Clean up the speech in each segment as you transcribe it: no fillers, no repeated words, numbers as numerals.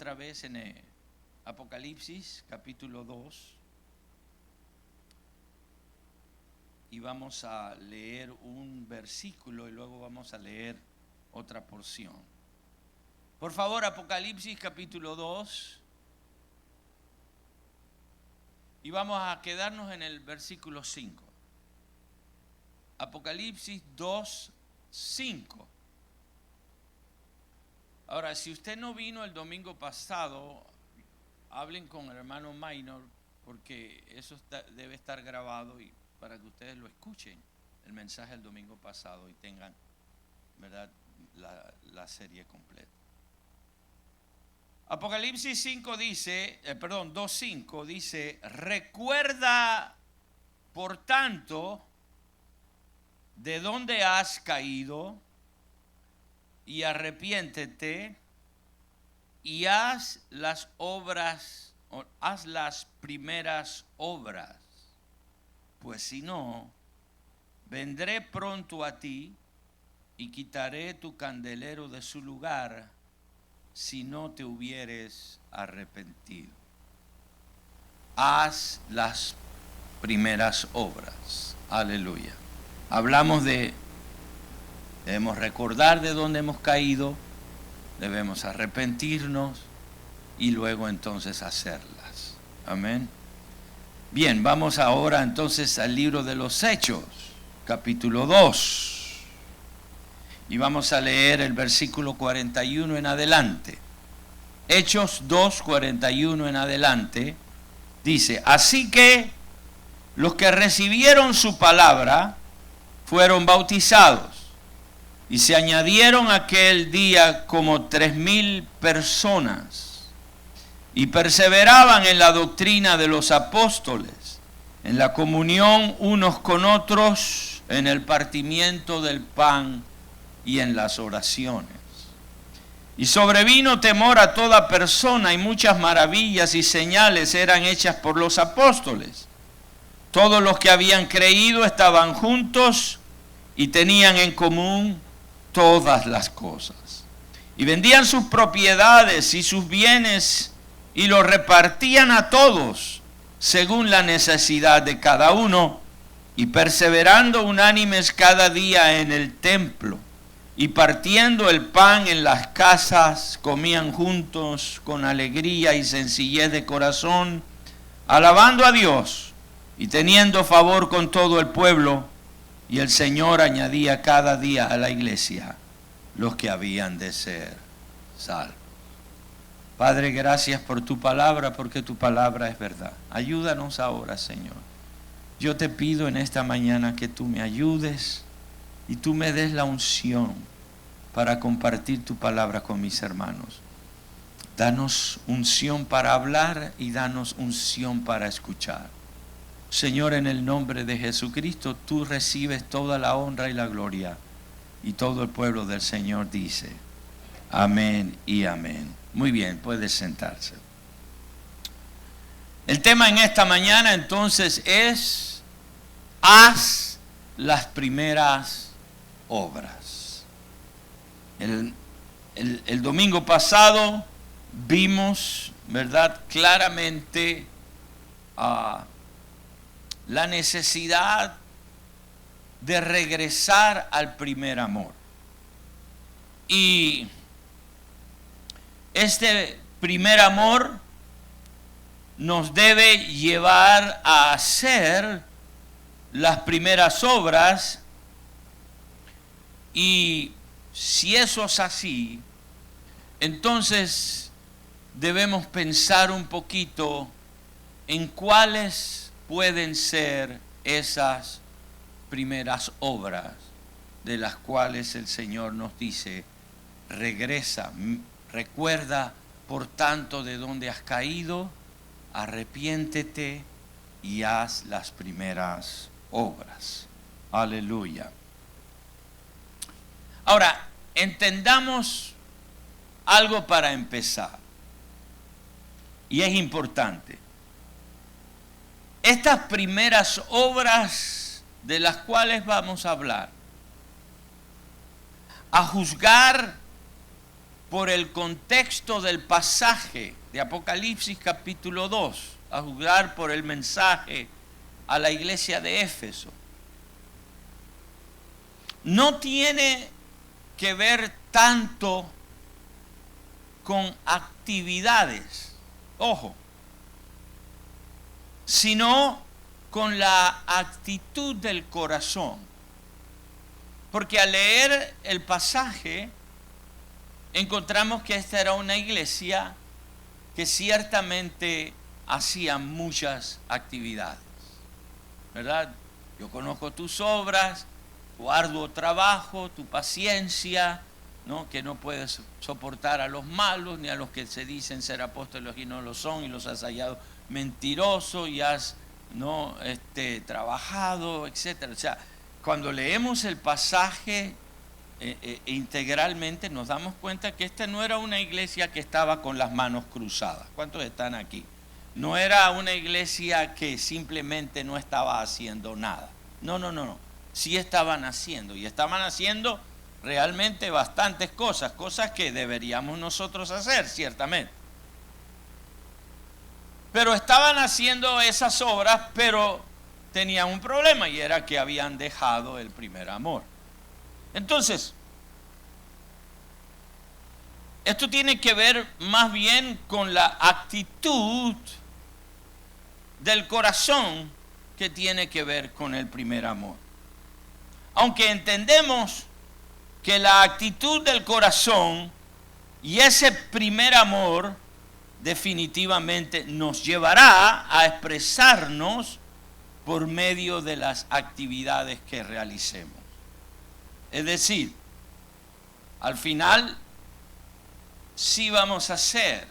otra vez en Apocalipsis capítulo 2 y vamos a leer un versículo y luego vamos a leer otra porción. Por favor, Apocalipsis capítulo 2 y vamos a quedarnos en el versículo 5. Apocalipsis 2, 5. Ahora, si usted no vino el domingo pasado, hablen con el hermano Minor, porque eso debe estar grabado y para que ustedes lo escuchen, el mensaje del domingo pasado y tengan, ¿verdad?, la serie completa. Apocalipsis 5 dice, 2:5 dice: recuerda, por tanto, de dónde has caído y arrepiéntete y haz las primeras obras, pues si no, vendré pronto a ti y quitaré tu candelero de su lugar si no te hubieres arrepentido. Haz las primeras obras. Aleluya. Hablamos debemos recordar de dónde hemos caído, debemos arrepentirnos y luego entonces hacerlas. Amén. Bien, vamos ahora entonces al libro de los Hechos, capítulo 2. Y vamos a leer el versículo 41 en adelante. Hechos 2, 41 en adelante. Dice: así que los que recibieron su palabra fueron bautizados, y se añadieron aquel día como 3,000 personas, y perseveraban en la doctrina de los apóstoles, en la comunión unos con otros, en el partimiento del pan y en las oraciones. Y sobrevino temor a toda persona, y muchas maravillas y señales eran hechas por los apóstoles. Todos los que habían creído estaban juntos y tenían en común todas las cosas. Y vendían sus propiedades y sus bienes y los repartían a todos según la necesidad de cada uno, y perseverando unánimes cada día en el templo y partiendo el pan en las casas, comían juntos con alegría y sencillez de corazón, alabando a Dios y teniendo favor con todo el pueblo. Y el Señor añadía cada día a la iglesia los que habían de ser salvos. Padre, gracias por tu palabra, porque tu palabra es verdad. Ayúdanos ahora, Señor. Yo te pido en esta mañana que tú me ayudes y tú me des la unción para compartir tu palabra con mis hermanos. Danos unción para hablar y danos unción para escuchar. Señor, en el nombre de Jesucristo, tú recibes toda la honra y la gloria. Y todo el pueblo del Señor dice: amén y amén. Muy bien, puede sentarse. El tema en esta mañana entonces es: haz las primeras obras. El domingo pasado vimos, ¿verdad?, claramente la necesidad de regresar al primer amor. Y este primer amor nos debe llevar a hacer las primeras obras, y si eso es así, entonces debemos pensar un poquito en cuáles pueden ser esas primeras obras de las cuales el Señor nos dice: regresa, recuerda por tanto de dónde has caído, arrepiéntete y haz las primeras obras. Aleluya. Ahora, entendamos algo para empezar, y es importante. Estas primeras obras de las cuales vamos a hablar, a juzgar por el contexto del pasaje de Apocalipsis capítulo 2, a juzgar por el mensaje a la iglesia de Éfeso, no tiene que ver tanto con actividades, ojo, sino con la actitud del corazón. Porque al leer el pasaje encontramos que esta era una iglesia que ciertamente hacía muchas actividades, ¿verdad? Yo conozco tus obras, tu arduo trabajo, tu paciencia, ¿no? Que no puedes soportar a los malos, ni a los que se dicen ser apóstoles y no lo son, y los has hallado mentirosos, y has trabajado, etc. O sea, cuando leemos el pasaje integralmente nos damos cuenta que esta no era una iglesia que estaba con las manos cruzadas. ¿Cuántos están aquí? No era una iglesia que simplemente no estaba haciendo nada. No. Sí estaban haciendo, y estaban haciendo realmente bastantes cosas que deberíamos nosotros hacer, ciertamente. Pero estaban haciendo esas obras, pero tenían un problema, y era que habían dejado el primer amor. Entonces, esto tiene que ver más bien con la actitud del corazón que tiene que ver con el primer amor. Aunque entendemos que la actitud del corazón y ese primer amor definitivamente nos llevará a expresarnos por medio de las actividades que realicemos. Es decir, al final sí vamos a hacer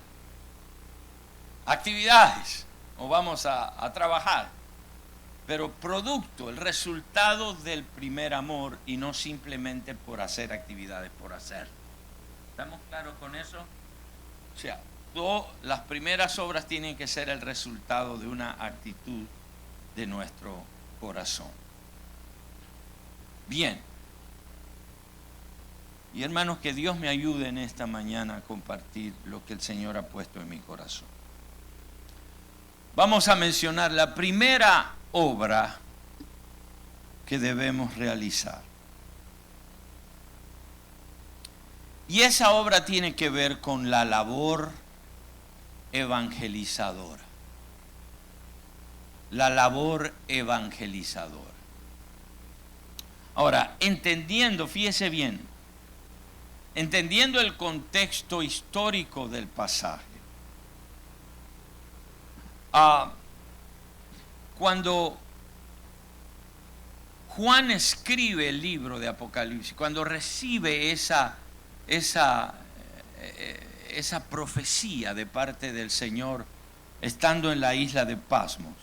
actividades o vamos a trabajar, pero producto, el resultado del primer amor, y no simplemente por hacer actividades por hacer. ¿Estamos claros con eso? O sea, las primeras obras tienen que ser el resultado de una actitud de nuestro corazón. Bien. Y hermanos, que Dios me ayude en esta mañana a compartir lo que el Señor ha puesto en mi corazón. Vamos a mencionar la primera obra que debemos realizar. Y esa obra tiene que ver con la labor evangelizadora. La labor evangelizadora. Ahora, fíjese bien, entendiendo el contexto histórico del pasaje, cuando Juan escribe el libro de Apocalipsis, cuando recibe esa profecía de parte del Señor, estando en la isla de Patmos,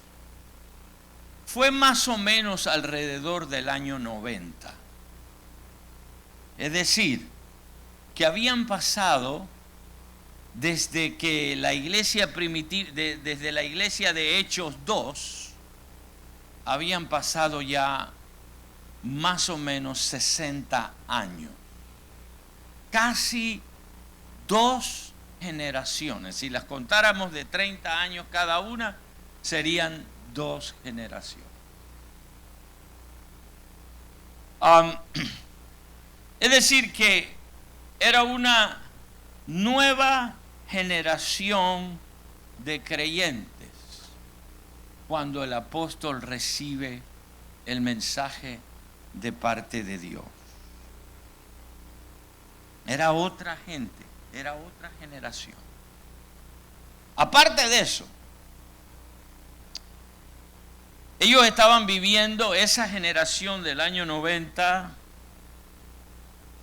fue más o menos alrededor del año 90. Es decir, que habían pasado desde que la iglesia primitiva, desde la iglesia de Hechos 2, habían pasado ya más o menos 60 años. Casi 2 generaciones. Si las contáramos de 30 años cada una, serían 2 generaciones. Es decir, que era una nueva generación de creyentes cuando el apóstol recibe el mensaje de parte de Dios. Era otra gente, era otra generación. Aparte de eso, ellos estaban viviendo, esa generación del año 90,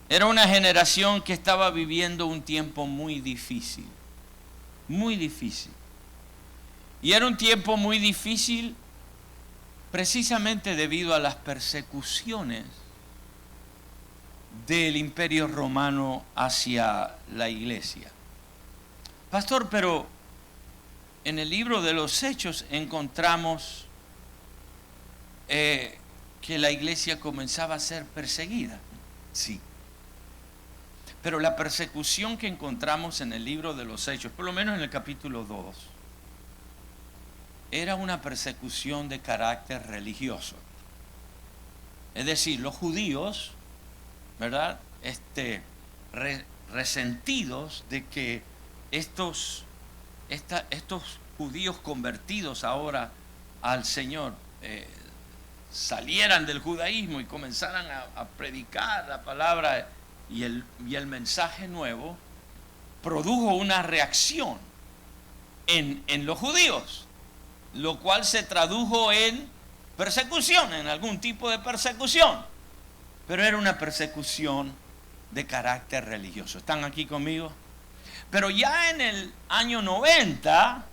era una generación que estaba viviendo un tiempo muy difícil, muy difícil. Y era un tiempo muy difícil precisamente debido a las persecuciones del Imperio Romano hacia la iglesia. Pastor, pero en el libro de los Hechos encontramos que la iglesia comenzaba a ser perseguida. Sí. Pero la persecución que encontramos en el libro de los Hechos, por lo menos en el capítulo 2, era una persecución de carácter religioso. Es decir, los judíos, ¿verdad? Resentidos de que estos judíos convertidos ahora al Señor salieran del judaísmo y comenzaran a predicar la palabra y el mensaje nuevo, produjo una reacción en los judíos, lo cual se tradujo en persecución, en algún tipo de persecución, pero era una persecución de carácter religioso. ¿Están aquí conmigo? Pero ya en el año 90,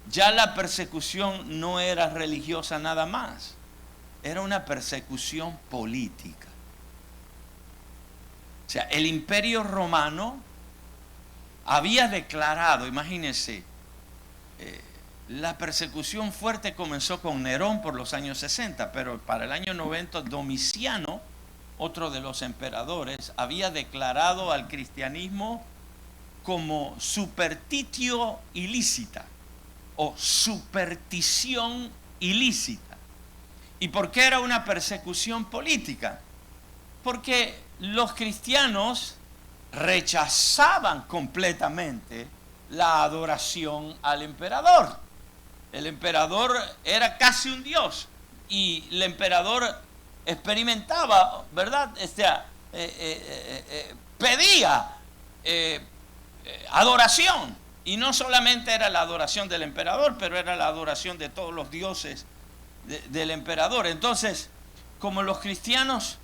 ya la persecución no era religiosa nada más, era una persecución política. O sea, el Imperio Romano había declarado, imagínense, la persecución fuerte comenzó con Nerón por los años 60, pero para el año 90 Domiciano, otro de los emperadores, había declarado al cristianismo como superstitio ilícita o superstición ilícita. ¿Y por qué era una persecución política? Porque los cristianos rechazaban completamente la adoración al emperador. El emperador era casi un dios y el emperador experimentaba, ¿verdad? Pedía adoración, y no solamente era la adoración del emperador, pero era la adoración de todos los dioses del emperador. Entonces, como los cristianos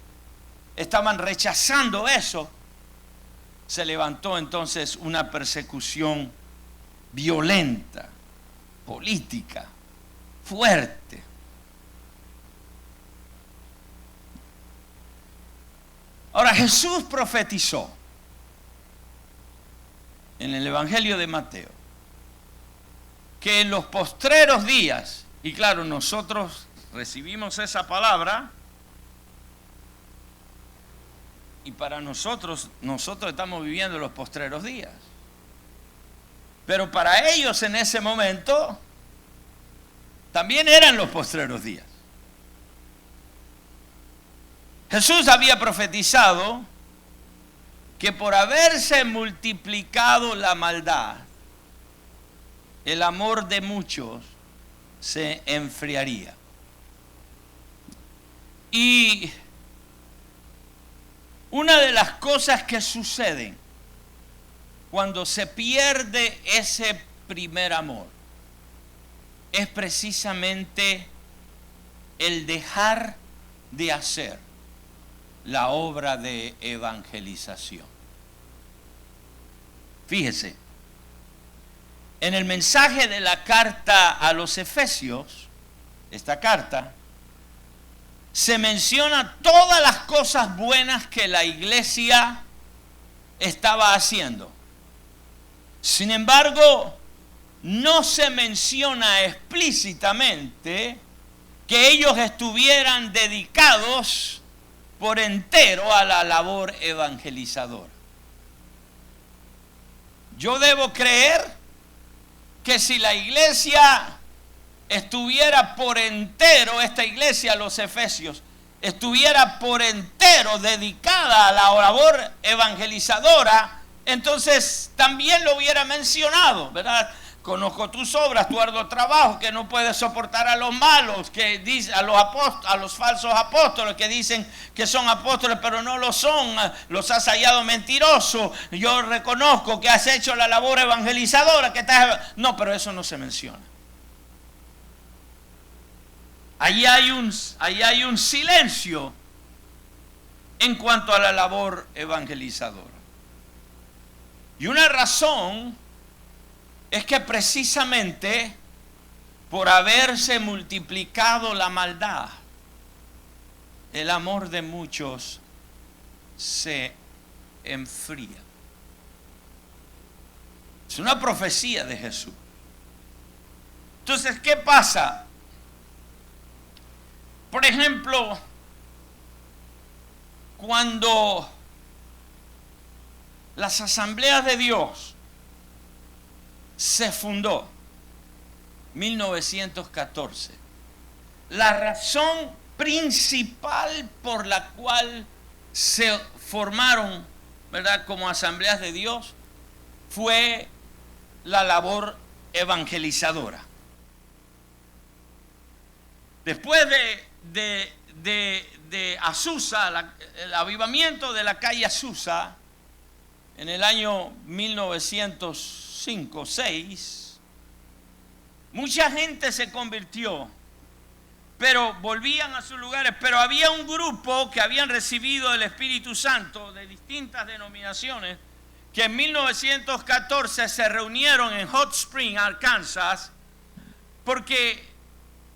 estaban rechazando eso, se levantó entonces una persecución violenta, política, fuerte. Ahora, Jesús profetizó en el Evangelio de Mateo que en los postreros días, y claro, nosotros recibimos esa palabra, y para nosotros estamos viviendo los postreros días. Pero para ellos en ese momento también eran los postreros días. Jesús había profetizado que por haberse multiplicado la maldad, el amor de muchos se enfriaría. Y una de las cosas que suceden cuando se pierde ese primer amor es precisamente el dejar de hacer la obra de evangelización. Fíjese, en el mensaje de la carta a los Efesios, esta carta, se menciona todas las cosas buenas que la iglesia estaba haciendo. Sin embargo, no se menciona explícitamente que ellos estuvieran dedicados por entero a la labor evangelizadora. Yo debo creer que si la iglesia estuviera por entero, esta iglesia, los Efesios, estuviera por entero dedicada a la labor evangelizadora, entonces también lo hubiera mencionado, ¿verdad? Conozco tus obras, tu arduo trabajo, que no puedes soportar a los malos, que dice a los falsos apóstoles que dicen que son apóstoles pero no lo son, los has hallado mentirosos. Yo reconozco que has hecho la labor evangelizadora, no, pero eso no se menciona. Ahí hay un silencio en cuanto a la labor evangelizadora. Y una razón es que precisamente por haberse multiplicado la maldad, el amor de muchos se enfría. Es una profecía de Jesús. Entonces, ¿qué pasa? Por ejemplo, cuando las Asambleas de Dios se fundó 1914. La razón principal por la cual se formaron, ¿verdad?, como Asambleas de Dios fue la labor evangelizadora. Después de Azusa, el avivamiento de la calle Azusa, en el año 1905-6, mucha gente se convirtió, pero volvían a sus lugares. Pero había un grupo que habían recibido el Espíritu Santo de distintas denominaciones, que en 1914 se reunieron en Hot Spring, Arkansas, porque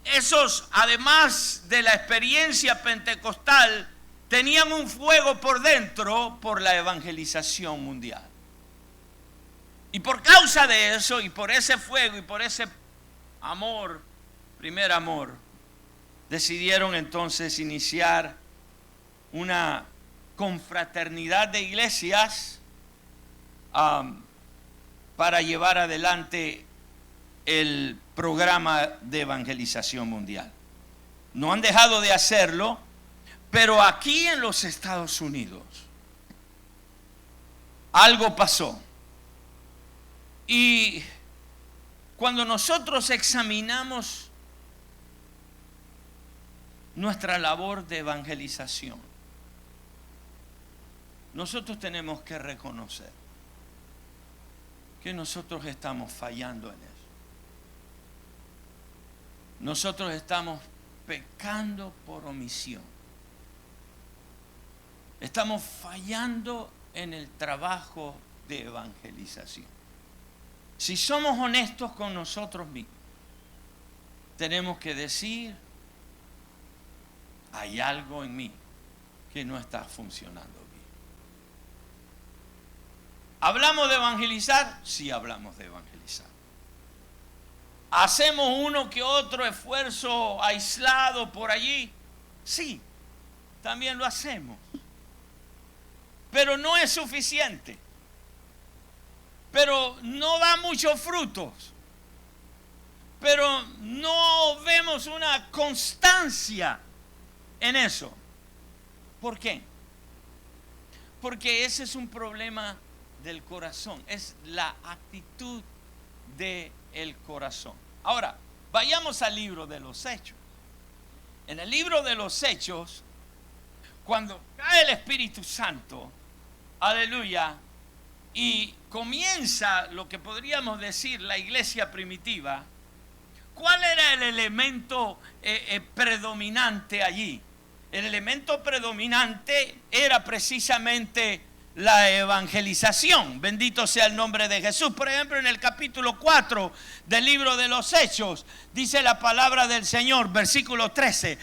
esos, además de la experiencia pentecostal, tenían un fuego por dentro por la evangelización mundial. Y por causa de eso, y por ese fuego, y por ese amor, primer amor, decidieron entonces iniciar una confraternidad de iglesias para llevar adelante el programa de evangelización mundial. No han dejado de hacerlo, pero aquí en los Estados Unidos algo pasó. Y cuando nosotros examinamos nuestra labor de evangelización, nosotros tenemos que reconocer que nosotros estamos fallando en eso. Nosotros estamos pecando por omisión. Estamos fallando en el trabajo de evangelización. Si somos honestos con nosotros mismos, tenemos que decir: hay algo en mí que no está funcionando bien. ¿Hablamos de evangelizar? Sí, hablamos de evangelizar. ¿Hacemos uno que otro esfuerzo aislado por allí? Sí, también lo hacemos. Pero no es suficiente. Pero no da muchos frutos. Pero no vemos una constancia en eso. ¿Por qué? Porque ese es un problema del corazón. Es la actitud del corazón. Ahora, vayamos al libro de los Hechos. En el libro de los Hechos, cuando cae el Espíritu Santo, aleluya, y comienza lo que podríamos decir la iglesia primitiva, ¿cuál era el elemento predominante allí? El elemento predominante era precisamente la evangelización. Bendito sea el nombre de Jesús. Por ejemplo, en el capítulo 4 del libro de los Hechos, dice la palabra del Señor, versículo 13: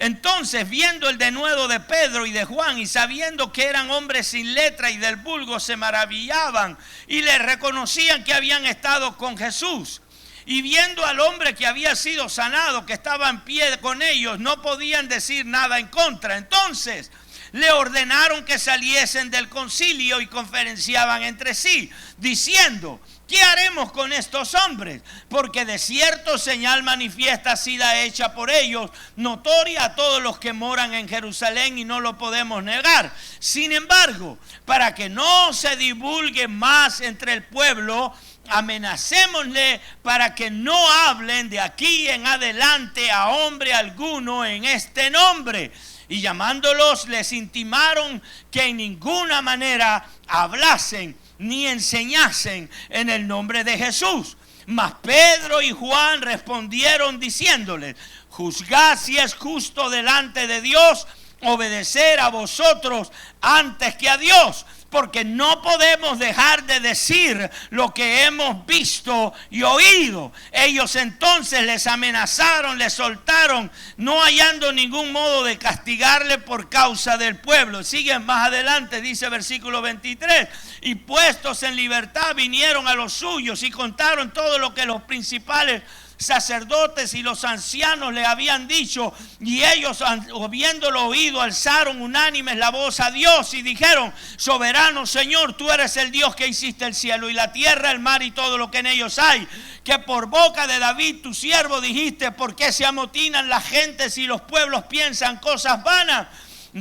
entonces, viendo el denuedo de Pedro y de Juan, y sabiendo que eran hombres sin letra y del vulgo, se maravillaban y les reconocían que habían estado con Jesús. Y viendo al hombre que había sido sanado, que estaba en pie con ellos, no podían decir nada en contra. Entonces le ordenaron que saliesen del concilio y conferenciaban entre sí, diciendo: ¿qué haremos con estos hombres? Porque de cierto señal manifiesta ha sido hecha por ellos, notoria a todos los que moran en Jerusalén, y no lo podemos negar. Sin embargo, para que no se divulgue más entre el pueblo, amenacémosle para que no hablen de aquí en adelante a hombre alguno en este nombre. Y llamándolos, les intimaron que en ninguna manera hablasen ni enseñasen en el nombre de Jesús. Mas Pedro y Juan respondieron diciéndoles: juzgad si es justo delante de Dios obedecer a vosotros antes que a Dios, porque no podemos dejar de decir lo que hemos visto y oído. Ellos entonces les amenazaron, les soltaron, no hallando ningún modo de castigarle por causa del pueblo. Siguen más adelante, dice versículo 23: y puestos en libertad vinieron a los suyos y contaron todo lo que los principales sacerdotes y los ancianos le habían dicho, y ellos, habiéndolo oído, alzaron unánimes la voz a Dios y dijeron: soberano Señor, tú eres el Dios que hiciste el cielo y la tierra, el mar y todo lo que en ellos hay, que por boca de David tu siervo dijiste: ¿por qué se amotinan las gentes y los pueblos piensan cosas vanas?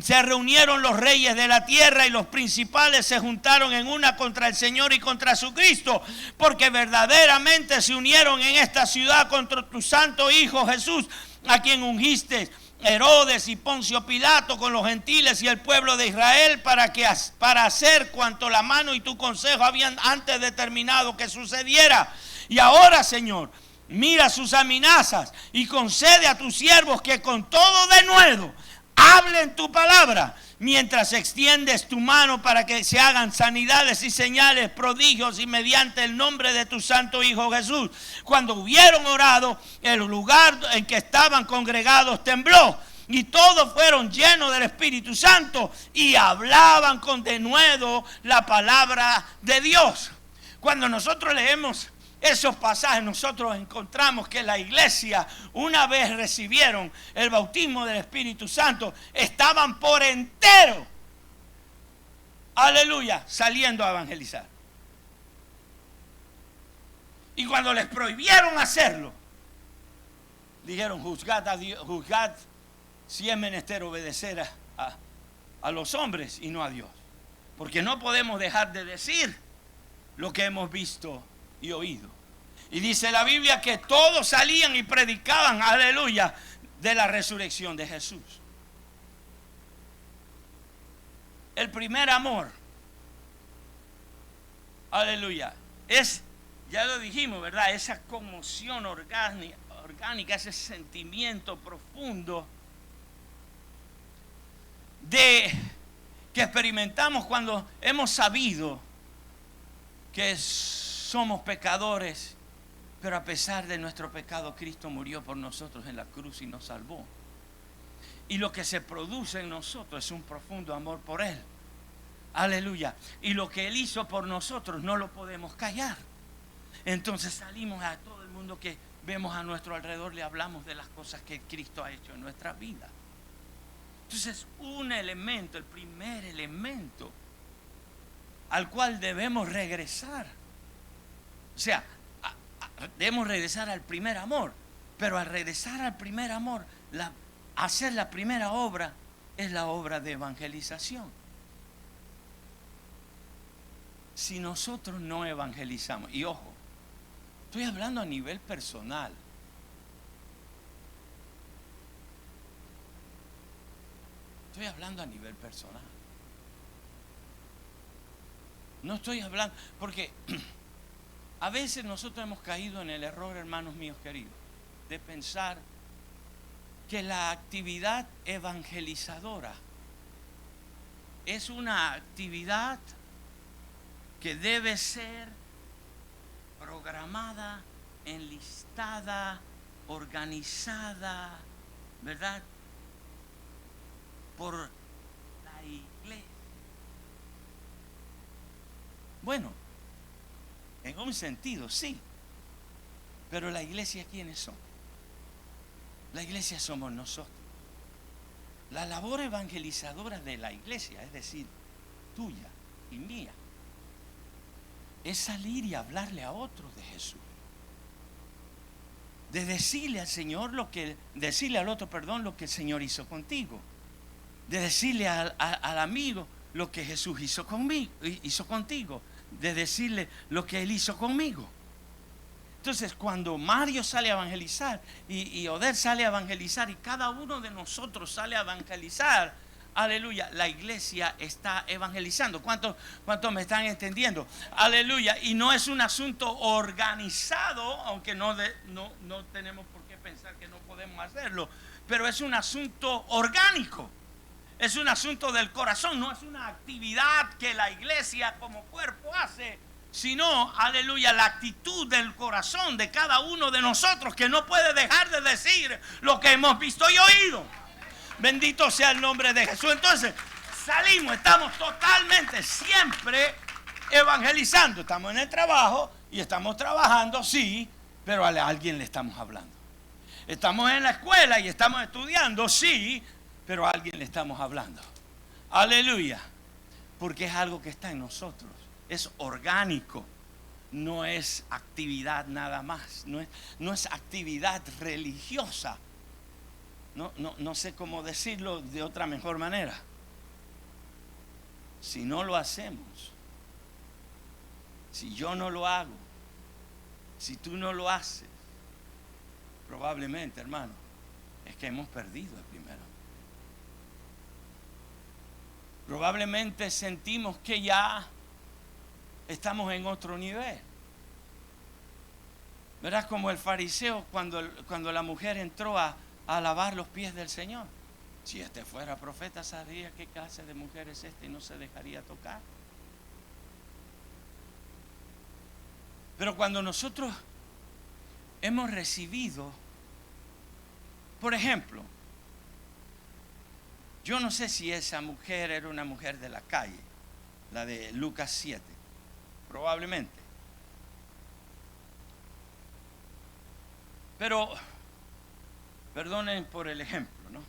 Se reunieron los reyes de la tierra y los principales se juntaron en una contra el Señor y contra su Cristo, porque verdaderamente se unieron en esta ciudad contra tu santo Hijo Jesús, a quien ungiste Herodes y Poncio Pilato con los gentiles y el pueblo de Israel para hacer cuanto la mano y tu consejo habían antes determinado que sucediera. Y ahora, Señor, mira sus amenazas y concede a tus siervos que con todo denuedo hablen tu palabra, mientras extiendes tu mano para que se hagan sanidades y señales, prodigios, y mediante el nombre de tu santo Hijo Jesús. Cuando hubieron orado, el lugar en que estaban congregados tembló, y todos fueron llenos del Espíritu Santo y hablaban con denuedo la palabra de Dios. Cuando nosotros leemos esos pasajes, nosotros encontramos que la iglesia, una vez recibieron el bautismo del Espíritu Santo, estaban por entero, aleluya, saliendo a evangelizar. Y cuando les prohibieron hacerlo, dijeron: juzgad a Dios, juzgad si es menester obedecer a los hombres y no a Dios, porque no podemos dejar de decir lo que hemos visto y oído. Y dice la Biblia que todos salían y predicaban, aleluya, de la resurrección de Jesús. El primer amor, aleluya, es, ya lo dijimos, ¿verdad? Esa conmoción orgánica, ese sentimiento profundo que experimentamos cuando hemos sabido que somos pecadores, pero a pesar de nuestro pecado, Cristo murió por nosotros en la cruz y nos salvó. Y lo que se produce en nosotros es un profundo amor por Él. Aleluya. Y lo que Él hizo por nosotros no lo podemos callar. Entonces salimos a todo el mundo que vemos a nuestro alrededor, le hablamos de las cosas que Cristo ha hecho en nuestra vida. Entonces, un elemento, el primer elemento al cual debemos regresar. O sea, debemos regresar al primer amor. Pero al regresar al primer amor, hacer la primera obra es la obra de evangelización. Si nosotros no evangelizamos, y ojo, estoy hablando a nivel personal. Estoy hablando a nivel personal. No estoy hablando, porque a veces nosotros hemos caído en el error, hermanos míos queridos, de pensar que la actividad evangelizadora es una actividad que debe ser programada, enlistada, organizada, ¿verdad?, por la iglesia. Bueno, en un sentido sí, pero la iglesia, ¿quiénes son? La iglesia somos nosotros. La labor evangelizadora de la iglesia, es decir, tuya y mía, es salir y hablarle a otros de Jesús, de decirle al Señor decirle al otro, lo que el Señor hizo contigo, de decirle al amigo lo que Jesús hizo contigo, de decirle lo que Él hizo conmigo. Entonces, cuando Mario sale a evangelizar y Oder sale a evangelizar y cada uno de nosotros sale a evangelizar, aleluya, la iglesia está evangelizando. ¿Cuántos me están entendiendo? Aleluya. Y no es un asunto organizado, aunque no tenemos por qué pensar que no podemos hacerlo, pero es un asunto orgánico. Es un asunto del corazón, no es una actividad que la iglesia como cuerpo hace, sino, aleluya, la actitud del corazón de cada uno de nosotros, que no puede dejar de decir lo que hemos visto y oído. Bendito sea el nombre de Jesús. Entonces, salimos, estamos totalmente siempre evangelizando. Estamos en el trabajo y estamos trabajando, sí, pero a alguien le estamos hablando. Estamos en la escuela y estamos estudiando, sí, pero a alguien le estamos hablando. Aleluya. Porque es algo que está en nosotros. Es orgánico. No es actividad nada más. No es actividad religiosa. No sé cómo decirlo de otra mejor manera. Si no lo hacemos, si yo no lo hago, si tú no lo haces, probablemente, hermano, es que hemos perdido el primero. Probablemente sentimos que ya estamos en otro nivel. Verás como el fariseo cuando la mujer entró a lavar los pies del Señor. Si este fuera profeta, sabría qué clase de mujer es esta y no se dejaría tocar. Pero cuando nosotros hemos recibido, por ejemplo, yo no sé si esa mujer era una mujer de la calle, la de Lucas 7, probablemente. Pero, perdonen por el ejemplo, ¿no?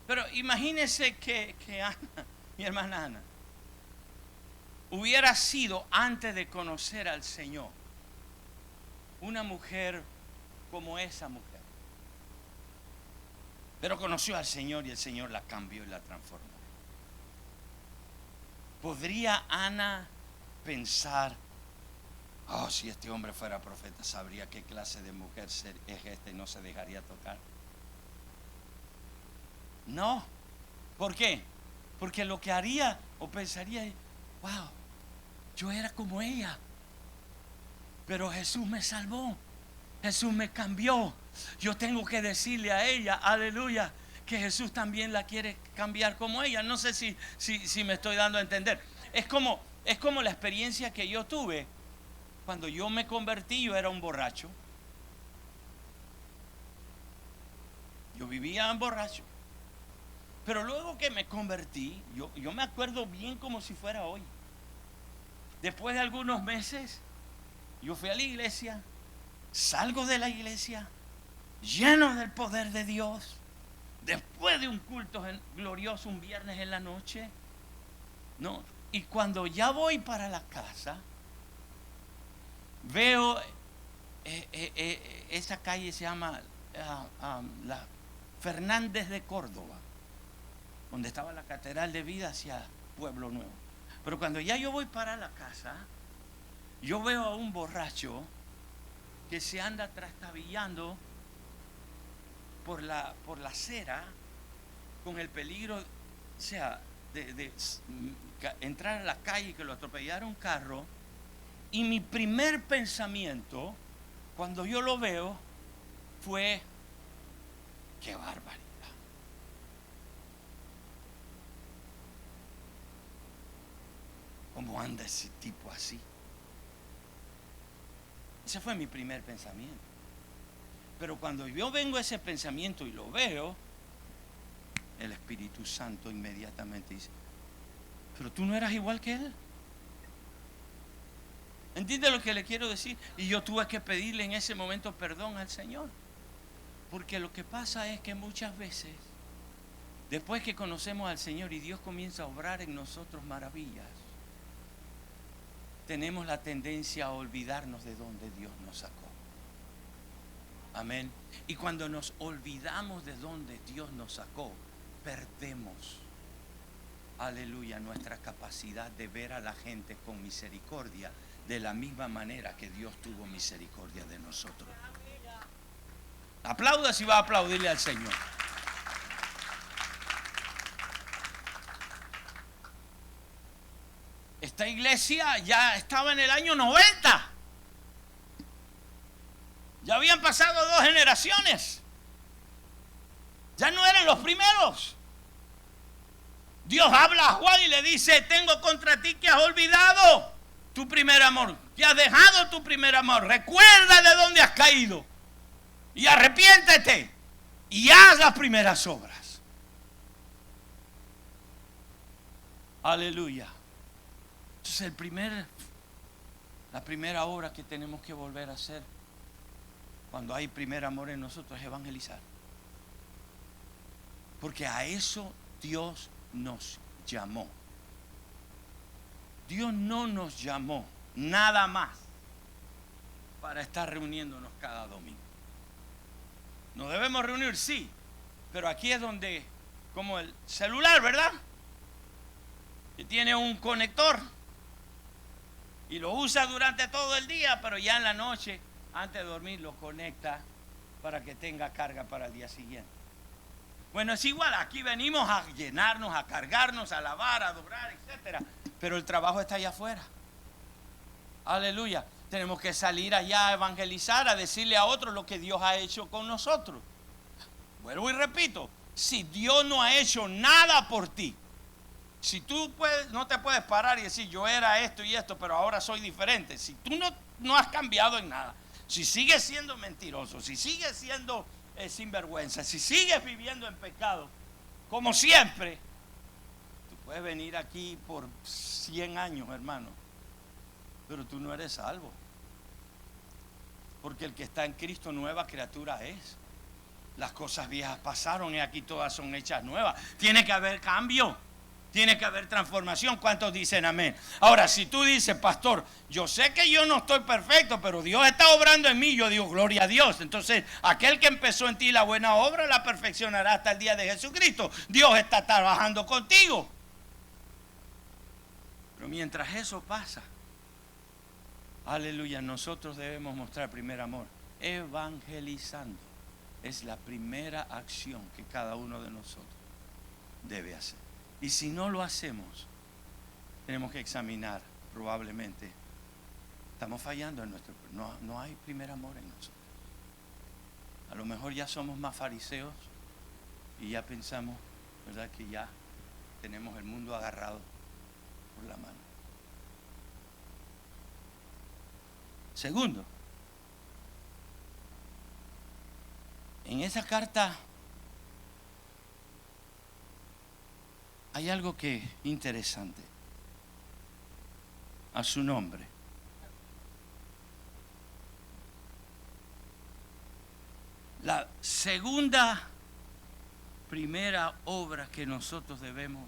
Pero imagínense que Ana, mi hermana Ana, hubiera sido, antes de conocer al Señor, una mujer como esa mujer. Pero conoció al Señor y el Señor la cambió y la transformó. ¿Podría Ana pensar, oh, si este hombre fuera profeta, sabría qué clase de mujer es esta y no se dejaría tocar? No. ¿Por qué? Porque lo que haría o pensaría es, wow, yo era como ella, pero Jesús me salvó, Jesús me cambió. Yo tengo que decirle a ella, aleluya, que Jesús también la quiere cambiar como ella. No sé si me estoy dando a entender. Es como la experiencia que yo tuve cuando yo me convertí. Yo era un borracho. Yo vivía en borracho. Pero luego que me convertí, yo me acuerdo bien como si fuera hoy. Después de algunos meses, yo fui a la iglesia, salgo de la iglesia, lleno del poder de Dios, después de un culto glorioso un viernes en la noche, ¿no? Y cuando ya voy para la casa, veo esa calle se llama la Fernández de Córdoba, donde estaba la Catedral de Vida hacia Pueblo Nuevo. Pero cuando ya yo voy para la casa, yo veo a un borracho que se anda trastabillando por la acera, con el peligro, o sea, de entrar a la calle y que lo atropellara un carro. Y mi primer pensamiento, cuando yo lo veo, fue, qué barbaridad. ¿Cómo anda ese tipo así? Ese fue mi primer pensamiento. Pero cuando yo vengo a ese pensamiento y lo veo, el Espíritu Santo inmediatamente dice, pero tú no eras igual que él. ¿Entiende lo que le quiero decir? Y yo tuve que pedirle en ese momento perdón al Señor. Porque lo que pasa es que muchas veces, después que conocemos al Señor y Dios comienza a obrar en nosotros maravillas, tenemos la tendencia a olvidarnos de donde Dios nos sacó. Amén. Y cuando nos olvidamos de donde Dios nos sacó, perdemos, aleluya, nuestra capacidad de ver a la gente con misericordia, de la misma manera que Dios tuvo misericordia de nosotros. Aplauda si va a aplaudirle al Señor. Esta iglesia ya estaba en el año 90. Ya habían pasado 2 generaciones. Ya no eran los primeros. Dios habla a Juan y le dice, tengo contra ti que has olvidado tu primer amor, que has dejado tu primer amor. Recuerda de dónde has caído y arrepiéntete y haz las primeras obras. Aleluya. Entonces la primera obra que tenemos que volver a hacer cuando hay primer amor en nosotros, es evangelizar. Porque a eso Dios nos llamó. Dios no nos llamó nada más para estar reuniéndonos cada domingo. Nos debemos reunir, sí, pero aquí es donde, como el celular, ¿verdad? Que tiene un conector y lo usa durante todo el día, pero ya en la noche, antes de dormir, lo conecta para que tenga carga para el día siguiente. Bueno, es igual, aquí venimos a llenarnos, a cargarnos, a alabar, a adorar, etc. Pero el trabajo está allá afuera. Aleluya. Tenemos que salir allá a evangelizar, a decirle a otros lo que Dios ha hecho con nosotros. Vuelvo y repito, si Dios no ha hecho nada por ti, si tú no te puedes parar y decir yo era esto y esto, pero ahora soy diferente, si tú no has cambiado en nada, si sigues siendo mentiroso, si sigues siendo sinvergüenza, si sigues viviendo en pecado, como siempre, tú puedes venir aquí por 100 años, hermano, pero tú no eres salvo. Porque el que está en Cristo nueva criatura es. Las cosas viejas pasaron y aquí todas son hechas nuevas. Tiene que haber cambio. Tiene que haber transformación. ¿Cuántos dicen amén? Ahora, si tú dices, pastor, yo sé que yo no estoy perfecto, pero Dios está obrando en mí, yo digo, gloria a Dios. Entonces, aquel que empezó en ti la buena obra, la perfeccionará hasta el día de Jesucristo. Dios está trabajando contigo. Pero mientras eso pasa, aleluya, nosotros debemos mostrar primer amor. Evangelizando es la primera acción que cada uno de nosotros debe hacer. Y si no lo hacemos, tenemos que examinar, probablemente estamos fallando en nuestro. No hay primer amor en nosotros. A lo mejor ya somos más fariseos y ya pensamos, ¿verdad?, que ya tenemos el mundo agarrado por la mano. Segundo, en esa carta hay algo que es interesante a su nombre. La segunda primera obra que nosotros debemos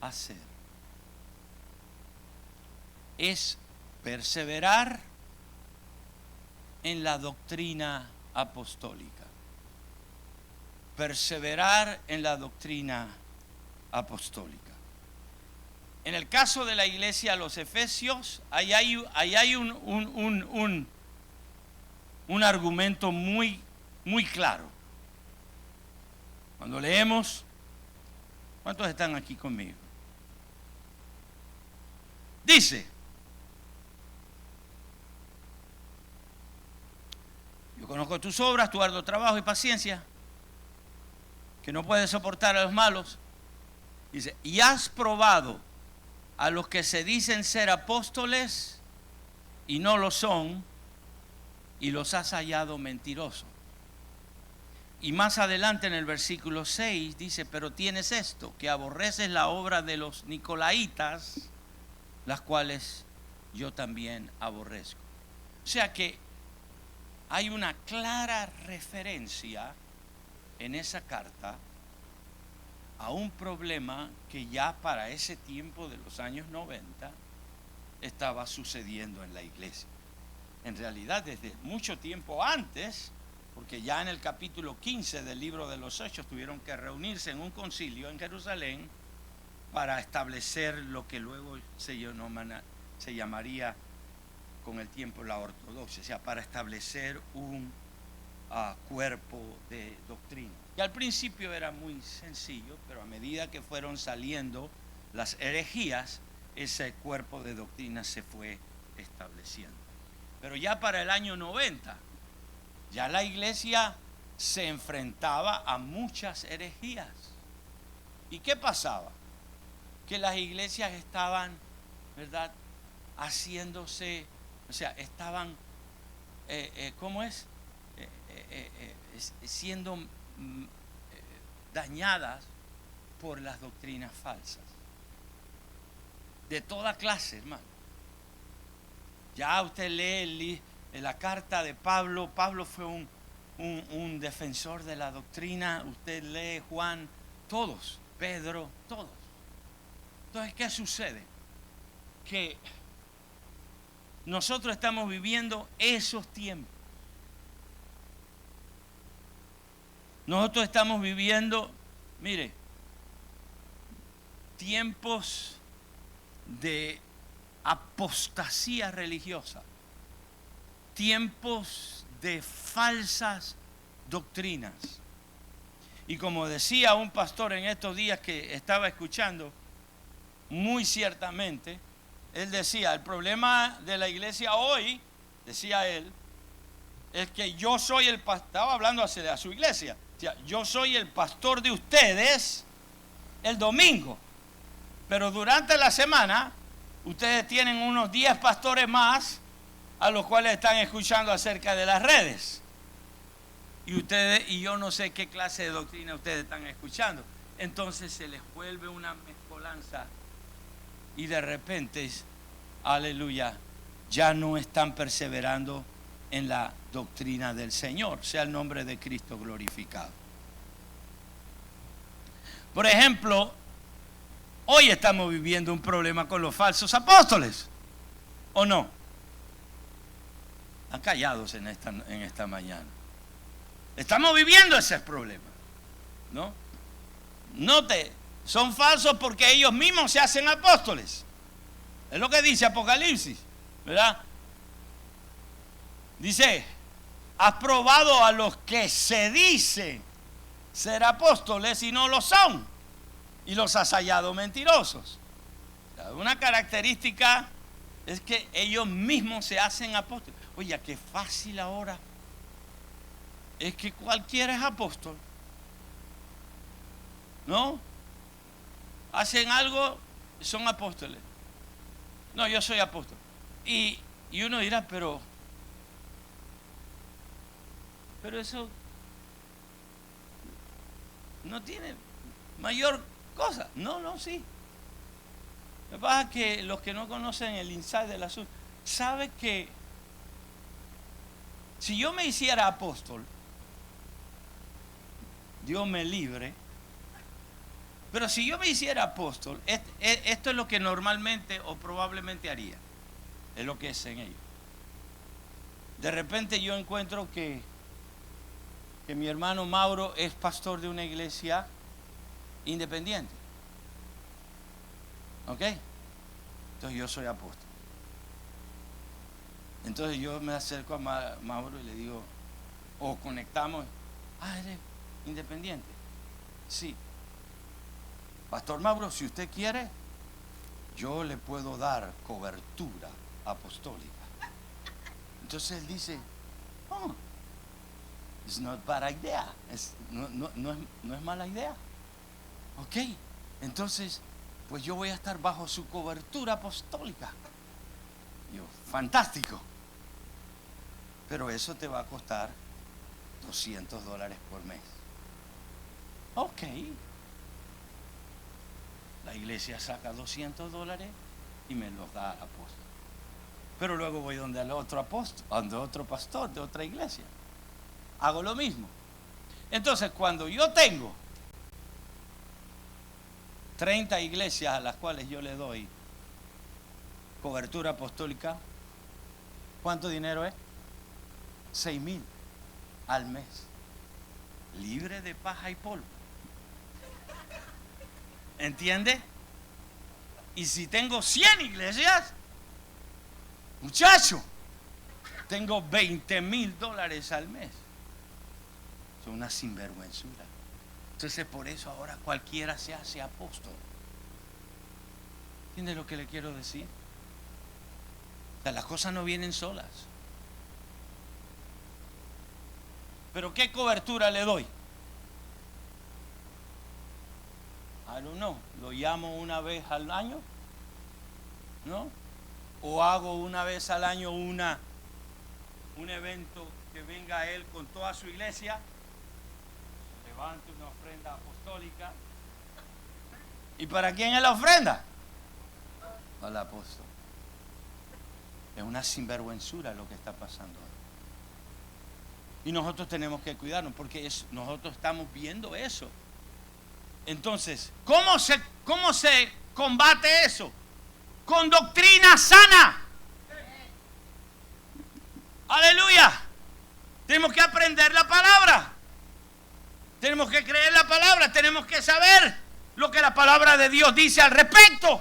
hacer es perseverar en la doctrina apostólica. Perseverar en la doctrina apostólica. En el caso de la iglesia a los Efesios, ahí hay un argumento muy claro. Cuando leemos, ¿cuántos están aquí conmigo? Dice: yo conozco tus obras, tu arduo trabajo y paciencia, que no puedes soportar a los malos. Dice, y has probado a los que se dicen ser apóstoles y no lo son, y los has hallado mentirosos. Y más adelante en el versículo 6 dice, pero tienes esto, que aborreces la obra de los nicolaitas, las cuales yo también aborrezco. O sea que hay una clara referencia en esa carta a un problema que ya para ese tiempo de los años 90 estaba sucediendo en la iglesia. En realidad desde mucho tiempo antes, porque ya en el capítulo 15 del libro de los Hechos tuvieron que reunirse en un concilio en Jerusalén para establecer lo que luego se llamaría con el tiempo la ortodoxia, o sea, para establecer un cuerpo de doctrina. Y al principio era muy sencillo, pero a medida que fueron saliendo las herejías, ese cuerpo de doctrina se fue estableciendo. Pero ya para el año 90, ya la iglesia se enfrentaba a muchas herejías. ¿Y qué pasaba? Que las iglesias estaban, ¿verdad?, haciéndose, o sea, estaban, ¿cómo es? Siendo dañadas por las doctrinas falsas. De toda clase, hermano. Ya usted lee en la carta de Pablo. Pablo fue un defensor de la doctrina. Usted lee Juan, todos, Pedro, todos. Entonces, ¿qué sucede? Que nosotros estamos viviendo esos tiempos. Nosotros estamos viviendo, mire, tiempos de apostasía religiosa, tiempos de falsas doctrinas. Y como decía un pastor en estos días que estaba escuchando, muy ciertamente, él decía, el problema de la iglesia hoy, decía él, es que yo soy el pastor, estaba hablando a su iglesia, decía, yo soy el pastor de ustedes el domingo, pero durante la semana ustedes tienen unos 10 pastores más a los cuales están escuchando acerca de las redes. Y yo no sé qué clase de doctrina ustedes están escuchando. Entonces se les vuelve una mezcolanza y de repente, aleluya, ya no están perseverando en la doctrina del Señor. Sea el nombre de Cristo glorificado. Por ejemplo, hoy estamos viviendo un problema con los falsos apóstoles, ¿o no? Están callados en esta mañana. Estamos viviendo ese problema, ¿no? Note, son falsos porque ellos mismos se hacen apóstoles. Es lo que dice Apocalipsis, ¿verdad? Dice, has probado a los que se dicen ser apóstoles y no lo son, y los has hallado mentirosos. Una característica es que ellos mismos se hacen apóstoles. Oye, qué fácil ahora. Es que cualquiera es apóstol, ¿no? Hacen algo, son apóstoles. No, yo soy apóstol. Y uno dirá, pero eso no tiene mayor cosa. No, sí. Lo que pasa es que los que no conocen el inside del asunto, saben que si yo me hiciera apóstol, Dios me libre, pero si yo me hiciera apóstol, esto es lo que normalmente o probablemente haría, es lo que es en ellos. De repente yo encuentro que mi hermano Mauro es pastor de una iglesia independiente, ¿ok? Entonces yo soy apóstol. Entonces yo me acerco a Mauro y le digo, o conectamos, eres independiente. Sí. Pastor Mauro, si usted quiere, yo le puedo dar cobertura apostólica. Entonces él dice, it's not bad idea. No es mala idea. Ok, entonces, pues yo voy a estar bajo su cobertura apostólica. Yo, fantástico. Pero eso te va a costar $200 por mes. Ok. La iglesia saca $200 y me los da al apóstol. Pero luego voy donde el otro apóstol, donde otro pastor de otra iglesia. Hago lo mismo. Entonces, cuando yo tengo 30 iglesias a las cuales yo le doy cobertura apostólica, ¿cuánto dinero es? 6,000 al mes. Libre de paja y polvo. ¿Entiende? Y si tengo 100 iglesias, muchacho, tengo $20,000 al mes. Son una sinvergüenzura. Entonces por eso ahora cualquiera se hace apóstol. ¿Entiende lo que le quiero decir? O sea, las cosas no vienen solas. Pero ¿qué cobertura le doy? I don't know. ¿Lo llamo una vez al año? ¿No? ¿O hago una vez al año un evento que venga él con toda su iglesia, levante una ofrenda apostólica? ¿Y para quién es la ofrenda? Al apóstol. Es una sinvergüenzura lo que está pasando ahora. Y nosotros tenemos que cuidarnos porque nosotros estamos viendo eso. Entonces, ¿cómo se combate eso? Con doctrina sana. Aleluya. Tenemos que aprender la palabra. Tenemos que creer la palabra. Tenemos que saber lo que la palabra de Dios dice al respecto,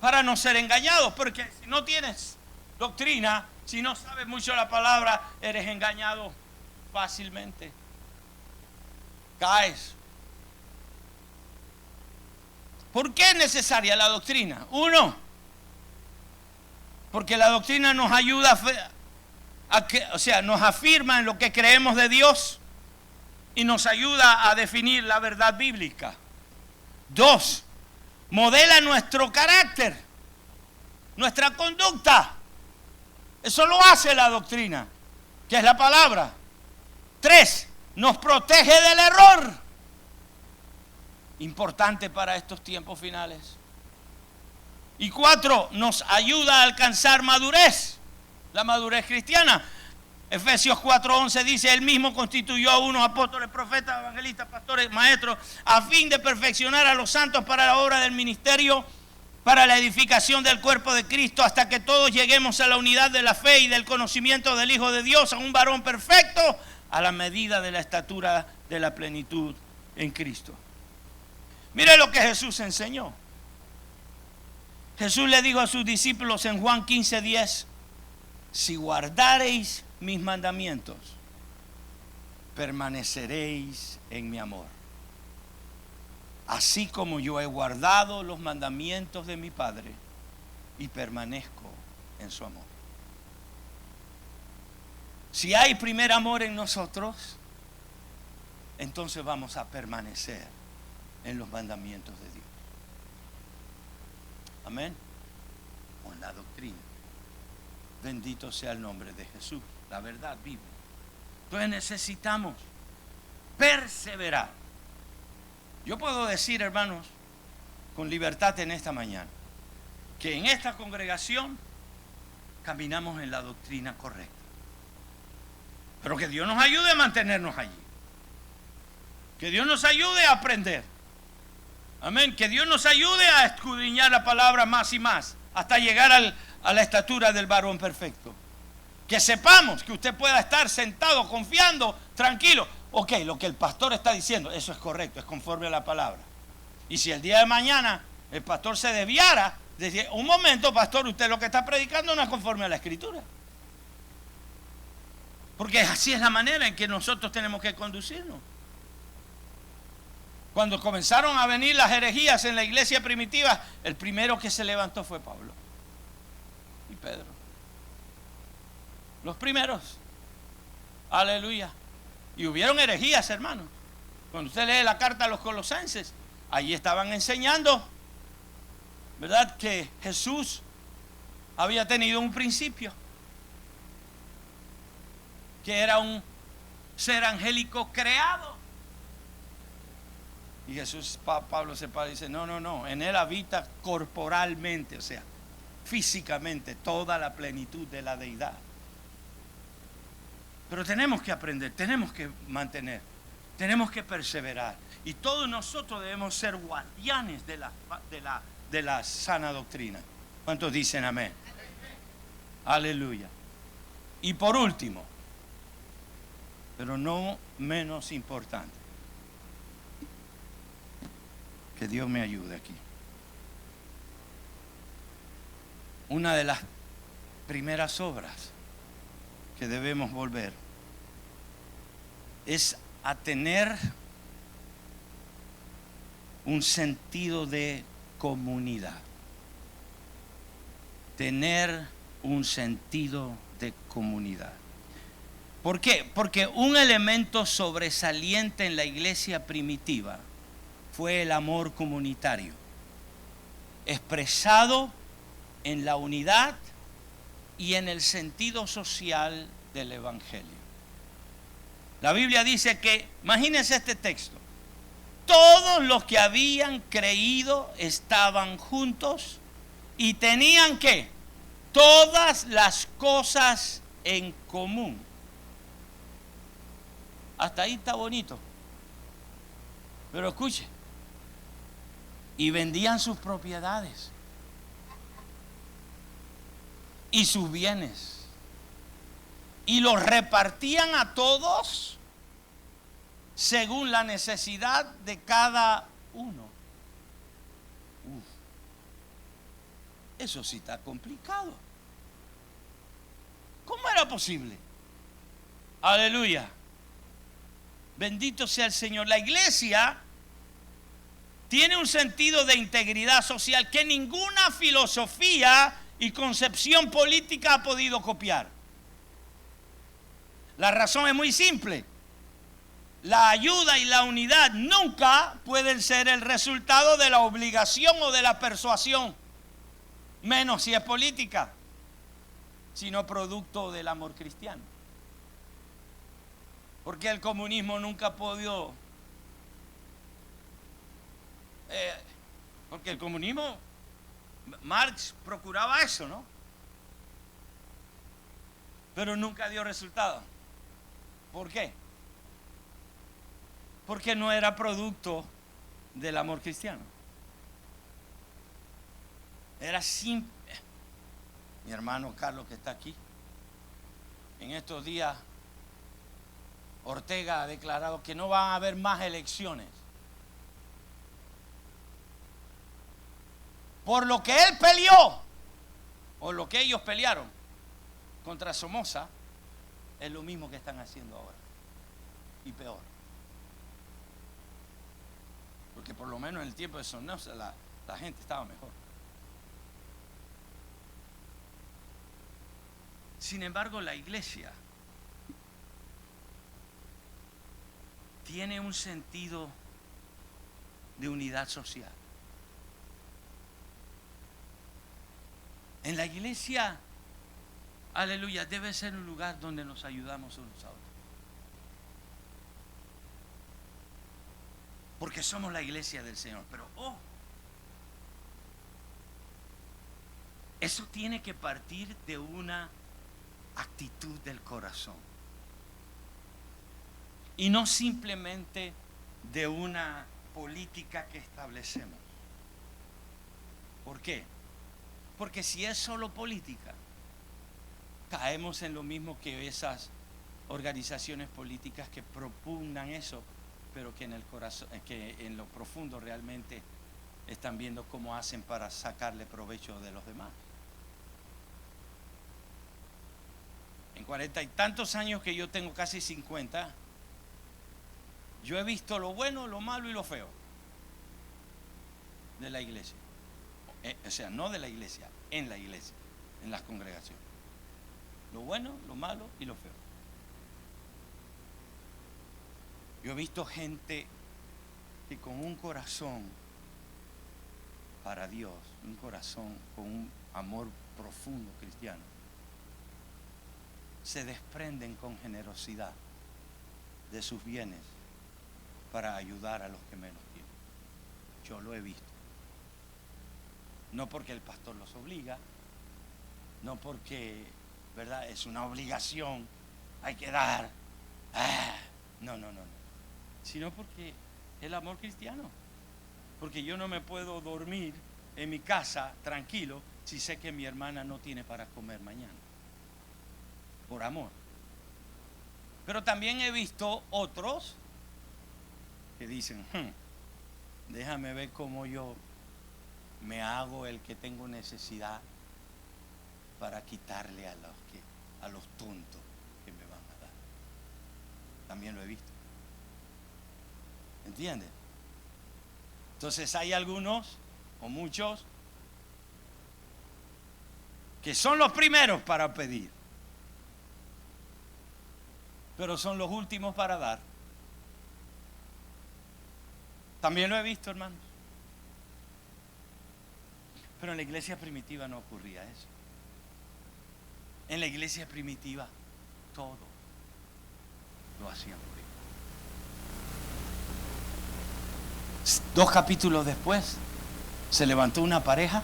para no ser engañados. Porque si no tienes doctrina, si no sabes mucho la palabra, eres engañado fácilmente. Caes. ¿Por qué es necesaria la doctrina? Uno, porque la doctrina nos ayuda nos afirma en lo que creemos de Dios y nos ayuda a definir la verdad bíblica. Dos, modela nuestro carácter, nuestra conducta. Eso lo hace la doctrina, que es la palabra. Tres, nos protege del error. Importante para estos tiempos finales. Y cuatro, nos ayuda a alcanzar madurez, la madurez cristiana. Efesios 4:11 dice: Él mismo constituyó a unos apóstoles, profetas, evangelistas, pastores, maestros, a fin de perfeccionar a los santos para la obra del ministerio, para la edificación del cuerpo de Cristo, hasta que todos lleguemos a la unidad de la fe y del conocimiento del Hijo de Dios, a un varón perfecto, a la medida de la estatura de la plenitud en Cristo. Mire lo que Jesús enseñó. Jesús le dijo a sus discípulos en Juan 15:10: si guardareis mis mandamientos, permaneceréis en mi amor, así como yo he guardado los mandamientos de mi Padre y permanezco en su amor. Si hay primer amor en nosotros, entonces vamos a permanecer en los mandamientos de Dios. Amén. Con la doctrina. Bendito sea el nombre de Jesús, la verdad vive. Entonces necesitamos perseverar. Yo puedo decir, hermanos, con libertad en esta mañana, que en esta congregación caminamos en la doctrina correcta. Pero que Dios nos ayude a mantenernos allí. Que Dios nos ayude a aprender. Amén. Que Dios nos ayude a escudriñar la palabra más y más, hasta llegar a la estatura del varón perfecto. Que sepamos que usted pueda estar sentado, confiando, tranquilo. Ok, lo que el pastor está diciendo, eso es correcto, es conforme a la palabra. Y si el día de mañana el pastor se desviara, decía: un momento, pastor, usted lo que está predicando no es conforme a la escritura. Porque así es la manera en que nosotros tenemos que conducirnos. Cuando comenzaron a venir las herejías en la iglesia primitiva, el primero que se levantó fue Pablo y Pedro. Los primeros. Aleluya. Y hubieron herejías, hermanos. Cuando usted lee la carta a los Colosenses, allí estaban enseñando, ¿verdad?, que Jesús había tenido un principio, que era un ser angélico creado. Y Jesús, Pablo se para y dice: no, en él habita corporalmente, o sea, físicamente, toda la plenitud de la deidad. Pero tenemos que aprender, tenemos que mantener, tenemos que perseverar. Y todos nosotros debemos ser guardianes de la sana doctrina. ¿Cuántos dicen amén? Aleluya. Y por último, pero no menos importante, que Dios me ayude aquí. Una de las primeras obras que debemos volver es a tener un sentido de comunidad. Tener un sentido de comunidad. ¿Por qué? Porque un elemento sobresaliente en la iglesia primitiva fue el amor comunitario, expresado en la unidad y en el sentido social del evangelio. La Biblia dice que, imagínense este texto: todos los que habían creído estaban juntos y tenían ¿qué? todas las cosas en común. Hasta ahí está bonito. Pero escuche, y vendían sus propiedades y sus bienes y los repartían a todos según la necesidad de cada uno. Eso sí está complicado. ¿Cómo era posible? Aleluya. Bendito sea el Señor. La iglesia tiene un sentido de integridad social que ninguna filosofía y concepción política ha podido copiar. La razón es muy simple. La ayuda y la unidad nunca pueden ser el resultado de la obligación o de la persuasión, menos si es política, sino producto del amor cristiano. Porque el comunismo nunca ha podido... porque el comunismo, Marx procuraba eso, ¿no? Pero nunca dio resultado. ¿Por qué? Porque no era producto del amor cristiano. Era simple. Mi hermano Carlos, que está aquí, en estos días Ortega ha declarado que no van a haber más elecciones. Por lo que él peleó, o lo que ellos pelearon contra Somoza, es lo mismo que están haciendo ahora. Y peor. Porque por lo menos en el tiempo de Somoza la gente estaba mejor. Sin embargo, la iglesia tiene un sentido de unidad social. En la iglesia, aleluya, debe ser un lugar donde nos ayudamos unos a otros. Porque somos la iglesia del Señor. Pero, eso tiene que partir de una actitud del corazón. Y no simplemente de una política que establecemos. ¿Por qué? Porque si es solo política, caemos en lo mismo que esas organizaciones políticas que propugnan eso, pero que en el corazón, que en lo profundo realmente están viendo cómo hacen para sacarle provecho de los demás. En 40 y tantos años que yo tengo, casi 50, yo he visto lo bueno, lo malo y lo feo de la iglesia. O sea, no de la iglesia, en las congregaciones. Lo bueno, lo malo y lo feo. Yo he visto gente que con un corazón para Dios, un corazón con un amor profundo cristiano, se desprenden con generosidad de sus bienes para ayudar a los que menos tienen. Yo lo he visto. No porque el pastor los obliga, no porque, ¿verdad?, es una obligación, hay que dar. No. Sino porque el amor cristiano. Porque yo no me puedo dormir en mi casa tranquilo si sé que mi hermana no tiene para comer mañana. Por amor. Pero también he visto otros que dicen, déjame ver cómo yo me hago el que tengo necesidad para quitarle a los tontos que me van a dar. También lo he visto. ¿Entiendes? Entonces hay algunos o muchos que son los primeros para pedir, pero son los últimos para dar. También lo he visto, hermanos. Pero en la iglesia primitiva no ocurría eso. En la iglesia primitiva todo lo hacían por igual. 2 capítulos después se levantó una pareja,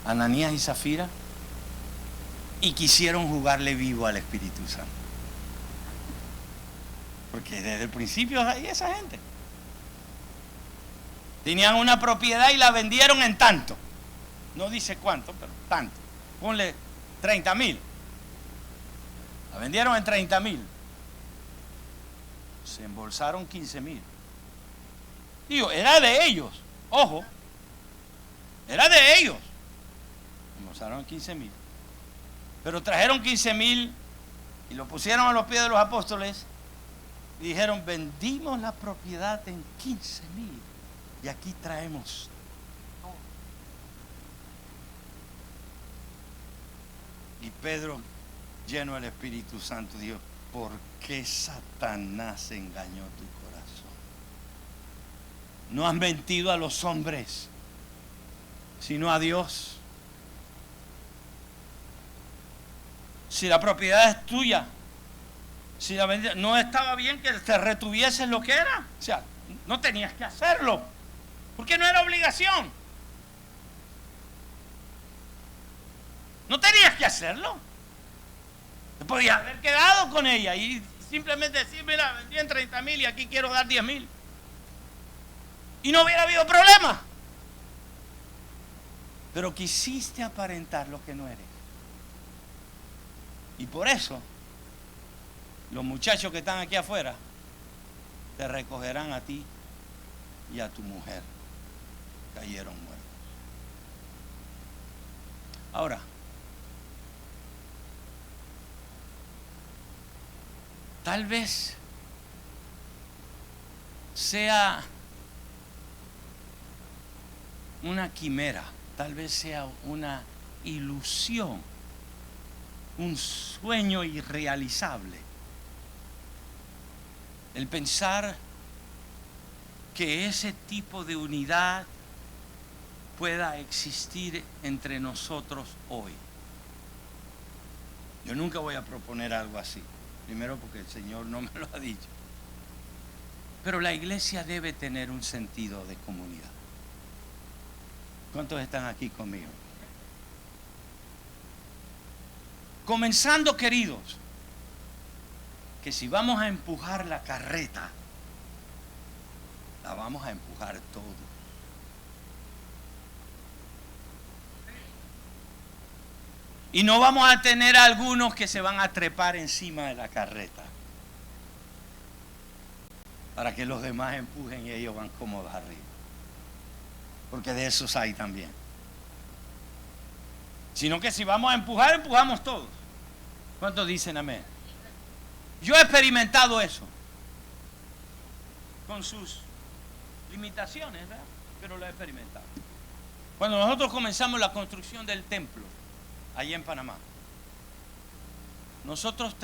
Ananías y Zafira, y quisieron jugarle vivo al Espíritu Santo. Porque desde el principio hay esa gente. Tenían una propiedad y la vendieron en tanto. No dice cuánto, pero tanto. Ponle 30,000. La vendieron en 30,000. Se embolsaron 15,000. Digo, era de ellos. Ojo. Era de ellos. Embolsaron 15,000. Pero trajeron 15,000 y lo pusieron a los pies de los apóstoles y dijeron, vendimos la propiedad en 15,000 y aquí traemos todo. Y Pedro, lleno del Espíritu Santo, dijo, ¿por qué Satanás engañó tu corazón? No has mentido a los hombres, sino a Dios. Si la propiedad es tuya, si la vendías, no estaba bien que te retuvieses lo que era. O sea, no tenías que hacerlo, porque no era obligación. No tenías que hacerlo. Te podías haber quedado con ella y simplemente decir, mira, vendí en 30,000 y aquí quiero dar 10,000. Y no hubiera habido problema. Pero quisiste aparentar lo que no eres. Y por eso, los muchachos que están aquí afuera te recogerán a ti y a tu mujer. Cayeron muertos. Ahora, tal vez sea una quimera, tal vez sea una ilusión, un sueño irrealizable, el pensar que ese tipo de unidad pueda existir entre nosotros hoy. Yo nunca voy a proponer algo así, primero porque el Señor no me lo ha dicho, pero la iglesia debe tener un sentido de comunidad. ¿Cuántos están aquí conmigo? Comenzando, queridos, que si vamos a empujar la carreta, la vamos a empujar todos. Y no vamos a tener algunos que se van a trepar encima de la carreta para que los demás empujen y ellos van cómodos arriba. Porque de esos hay también. Sino que si vamos a empujar, empujamos todos. ¿Cuántos dicen amén? Yo he experimentado eso. Con sus limitaciones, ¿verdad? Pero lo he experimentado. Cuando nosotros comenzamos la construcción del templo, allá en Panamá, nosotros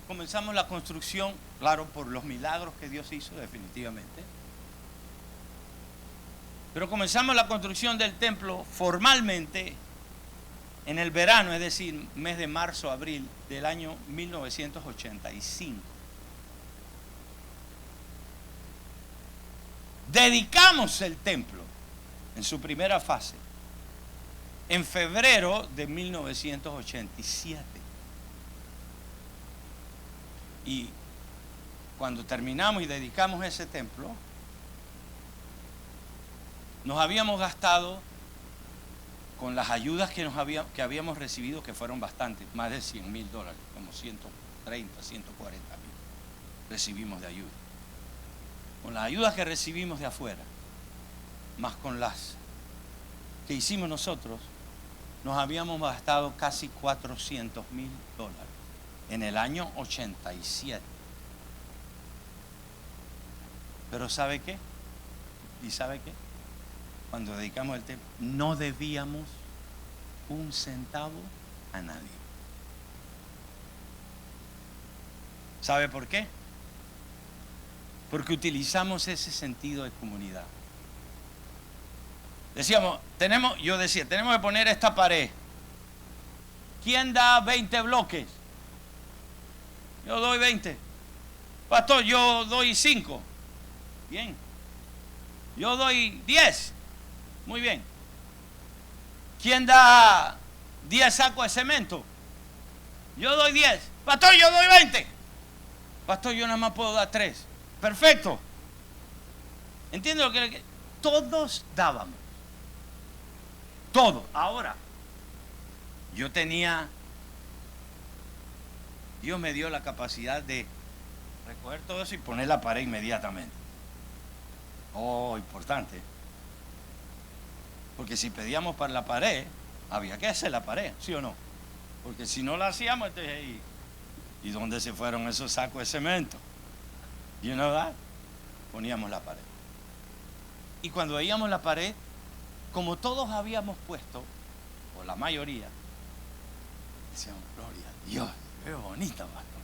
comenzamos la construcción, claro, por los milagros que Dios hizo, definitivamente. Pero comenzamos la construcción del templo formalmente en el verano, es decir, mes de marzo, abril del año 1985. Dedicamos el templo en su primera fase en febrero de 1987. Y cuando terminamos y dedicamos ese templo, nos habíamos gastado, con las ayudas que habíamos recibido, que fueron bastantes, más de $100,000, como 130, 140,000 recibimos de ayuda. Con las ayudas que recibimos de afuera, más con las que hicimos nosotros, nos habíamos gastado casi $400,000 en el año 87. Pero ¿sabe qué? ¿Y sabe qué? Cuando dedicamos el templo, no debíamos un centavo a nadie. ¿Sabe por qué? Porque utilizamos ese sentido de comunidad. Yo decía, tenemos que poner esta pared. ¿Quién da 20 bloques? Yo doy 20. Pastor, yo doy 5. Bien. Yo doy 10. Muy bien. ¿Quién da 10 sacos de cemento? Yo doy 10. Pastor, yo doy 20. Pastor, yo nada más puedo dar 3. Perfecto. ¿Entiende lo que todos dábamos? Todos. Ahora, Dios me dio la capacidad de recoger todo eso y poner la pared inmediatamente. Oh, importante. Porque si pedíamos para la pared, había que hacer la pared, ¿sí o no? Porque si no la hacíamos, entonces, ¿y dónde se fueron esos sacos de cemento? You know that? Poníamos la pared. Y cuando veíamos la pared, como todos habíamos puesto, o la mayoría, decíamos, gloria a Dios, qué bonita, pastor.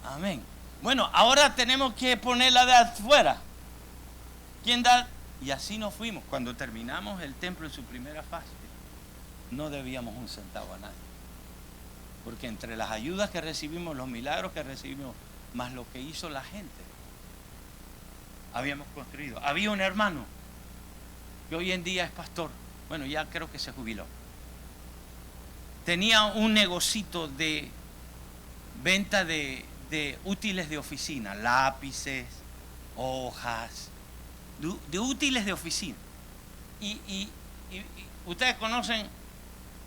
Amén. Bueno, ahora tenemos que ponerla de afuera. ¿Quién da? Y así nos fuimos. Cuando terminamos el templo en su primera fase, no debíamos un centavo a nadie. Porque entre las ayudas que recibimos, los milagros que recibimos, más lo que hizo la gente, habíamos construido. Había un hermano que hoy en día es pastor. Bueno, ya creo que se jubiló. Tenía un negocito de venta de útiles de oficina, lápices, hojas, de útiles de oficina. Y ustedes conocen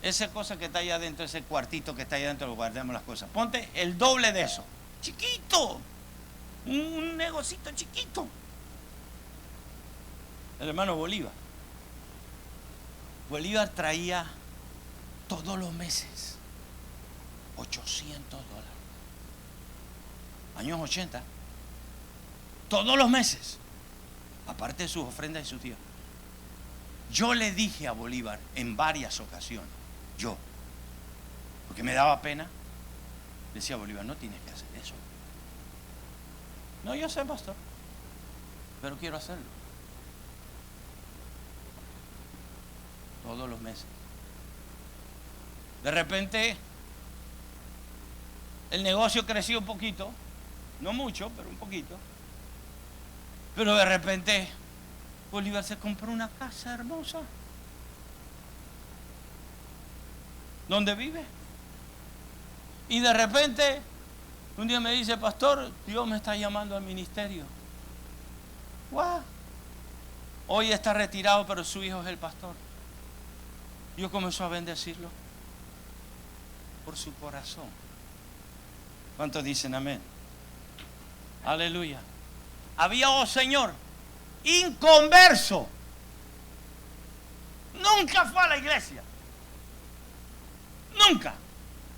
esa cosa que está allá adentro, ese cuartito que está allá adentro, donde guardamos las cosas. Ponte el doble de eso. Chiquito. Un negocito chiquito. El hermano Bolívar. Bolívar traía todos los meses $800. Años 80. Todos los meses. Aparte de sus ofrendas y sus días. Yo le dije a Bolívar en varias ocasiones, porque me daba pena, decía a Bolívar, no tienes que hacer eso. No, yo sé, pastor, pero quiero hacerlo. Todos los meses. De repente, el negocio creció un poquito, no mucho, pero un poquito. Pero de repente, Bolívar se compró una casa hermosa. ¿Dónde vive? Y de repente, un día me dice, pastor, Dios me está llamando al ministerio. ¡Guau! Hoy está retirado, pero su hijo es el pastor. Dios comenzó a bendecirlo por su corazón. ¿Cuántos dicen amén? Aleluya. Había, oh Señor, inconverso. Nunca fue a la iglesia. Nunca.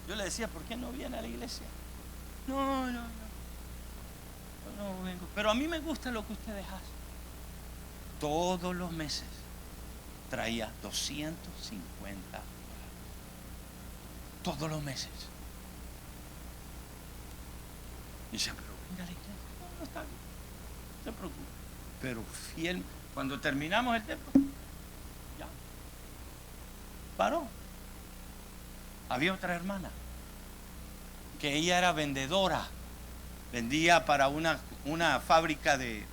Yo le decía, ¿por qué no viene a la iglesia? No vengo. Pero a mí me gusta lo que ustedes hacen. Todos los meses traía $250. Todos los meses. Y decía, pero venga a la iglesia. No está bien. No se preocupe. Pero fiel. Cuando terminamos el templo, ya. Paró. Había otra hermana que ella era vendedora, vendía para una fábrica de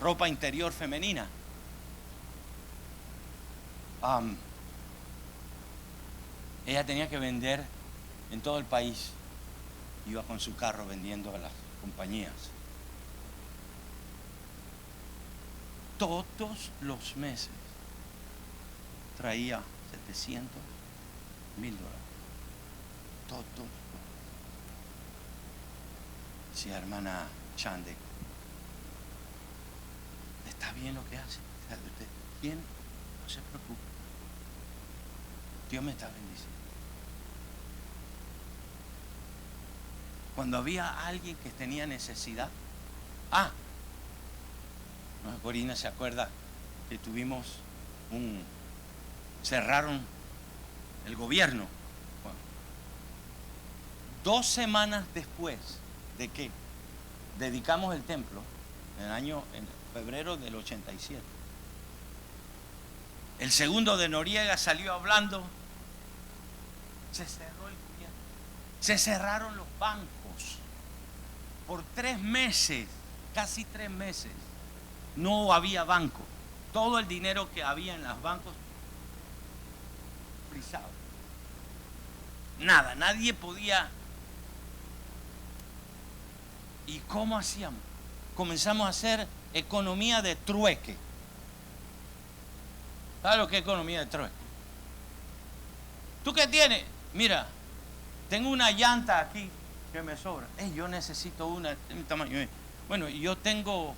ropa interior femenina. Ella tenía que vender en todo el país. Iba con su carro vendiendo a las compañías. Todos los meses traía $700,000. Todos. Decía hermana Chande, está bien lo que hace. Bien, no se preocupe. Dios me está bendiciendo. Cuando había alguien que tenía necesidad. No, Corina se acuerda que tuvimos cerraron el gobierno. Bueno, 2 semanas después de que dedicamos el templo, en febrero del 87, el segundo de Noriega salió hablando, se cerró el gobierno, se cerraron los bancos por 3 meses, casi 3 meses, no había banco, todo el dinero que había en los bancos frisado. Nada, nadie podía. ¿Y cómo hacíamos? Comenzamos a hacer economía de trueque. ¿Sabes lo que es economía de trueque? ¿Tú qué tienes? Mira, tengo una llanta aquí que me sobra. Yo necesito una de mi tamaño. Bueno, yo tengo,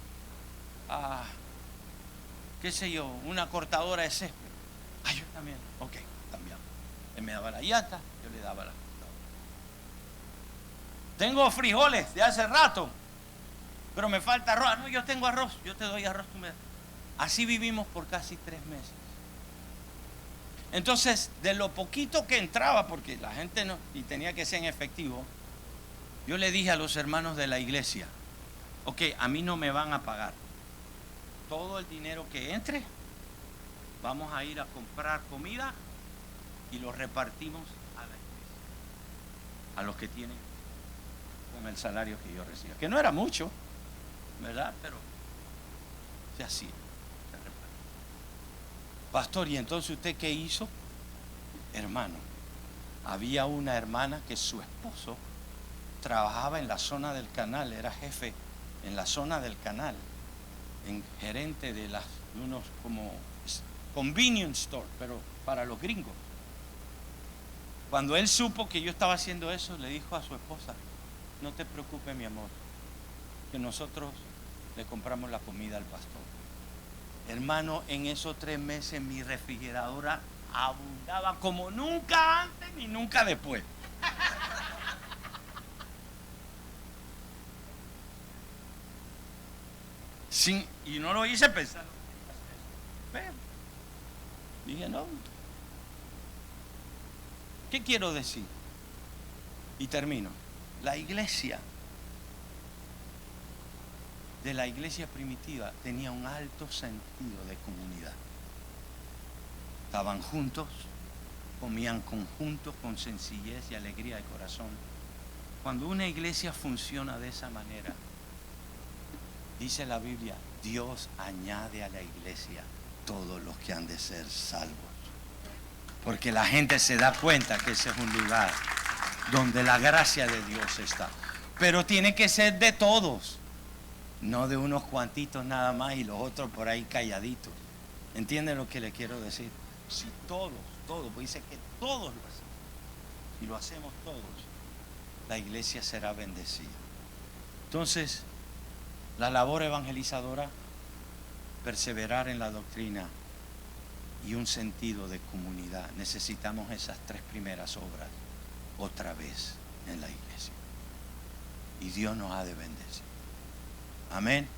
qué sé yo, una cortadora de césped. Yo también. Ok, cambiamos. Él me daba la llanta, yo le daba la cortadora. Tengo frijoles de hace rato, pero me falta arroz. No, yo tengo arroz, yo te doy arroz, tú me das. Así vivimos por casi 3 meses. Entonces, de lo poquito que entraba, porque la gente no, y tenía que ser en efectivo, yo le dije a los hermanos de la iglesia, ok, a mí no me van a pagar. Todo el dinero que entre, vamos a ir a comprar comida y lo repartimos a la iglesia, a los que tienen con el salario que yo recibía. Que no era mucho, ¿verdad? Pero se hacía. Pastor, ¿y entonces usted qué hizo? Hermano, había una hermana que su esposo trabajaba en la zona del canal, era jefe en la zona del canal, en gerente de unos como convenience store, pero para los gringos. Cuando él supo que yo estaba haciendo eso, le dijo a su esposa, no te preocupes, mi amor, que nosotros le compramos la comida al pastor. Hermano, en esos 3 meses mi refrigeradora abundaba como nunca antes ni nunca después. Y no lo hice pensando. Pero dije, no. ¿Qué quiero decir? Y termino. La iglesia de la iglesia primitiva tenía un alto sentido de comunidad. Estaban juntos, comían conjuntos con sencillez y alegría de corazón. Cuando una iglesia funciona de esa manera, dice la Biblia, Dios añade a la iglesia todos los que han de ser salvos. Porque la gente se da cuenta que ese es un lugar donde la gracia de Dios está. Pero tiene que ser de todos. No de unos cuantitos nada más y los otros por ahí calladitos. ¿Entienden lo que le quiero decir? Si todos, pues dice que todos lo hacemos. Si lo hacemos todos, la iglesia será bendecida. Entonces, la labor evangelizadora, perseverar en la doctrina y un sentido de comunidad. Necesitamos esas 3 primeras obras otra vez en la iglesia. Y Dios nos ha de bendecir. Amén.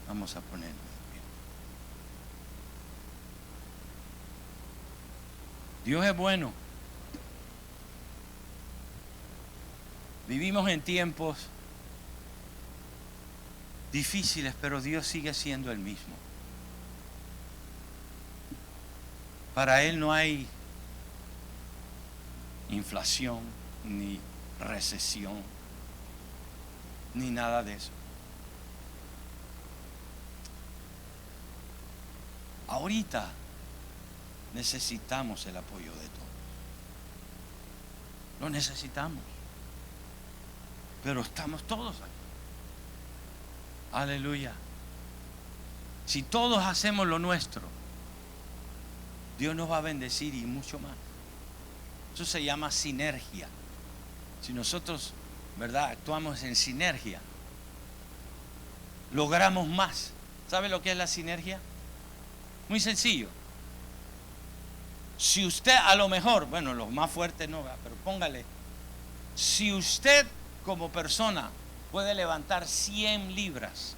Vamos a ponernos de pie. Dios es bueno. Vivimos en tiempos difíciles, pero Dios sigue siendo el mismo. Para Él no hay inflación, ni recesión, ni nada de eso. Ahorita necesitamos el apoyo de todos. Lo necesitamos. Pero estamos todos aquí. Aleluya. Si todos hacemos lo nuestro, Dios nos va a bendecir y mucho más. Eso se llama sinergia. Si nosotros, ¿verdad?, actuamos en sinergia, logramos más. ¿Sabe lo que es la sinergia? Muy sencillo. Si usted a lo mejor, bueno, los más fuertes no, pero póngale, si usted como persona puede levantar 100 libras,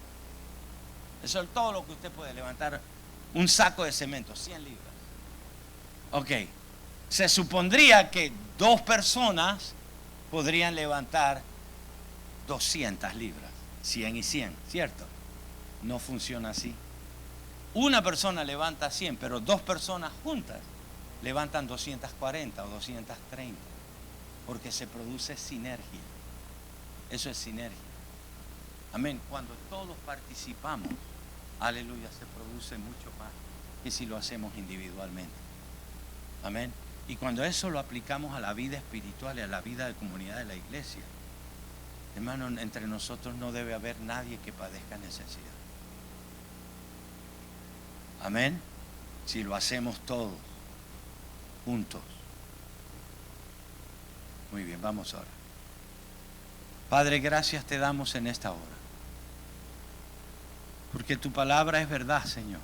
eso es todo lo que usted puede levantar, un saco de cemento, 100 libras. Ok, se supondría que 2 personas podrían levantar 200 libras, 100 y 100, ¿cierto? No funciona así. Una persona levanta 100, pero 2 personas juntas levantan 240 o 230, porque se produce sinergia. Eso es sinergia. Amén. Cuando todos participamos, aleluya, se produce mucho más que si lo hacemos individualmente. Amén. Y cuando eso lo aplicamos a la vida espiritual y a la vida de comunidad de la iglesia, hermano, entre nosotros no debe haber nadie que padezca necesidad. Amén. Si lo hacemos todos juntos. Muy bien, vamos ahora. Padre, gracias te damos en esta hora, porque tu palabra es verdad, Señor.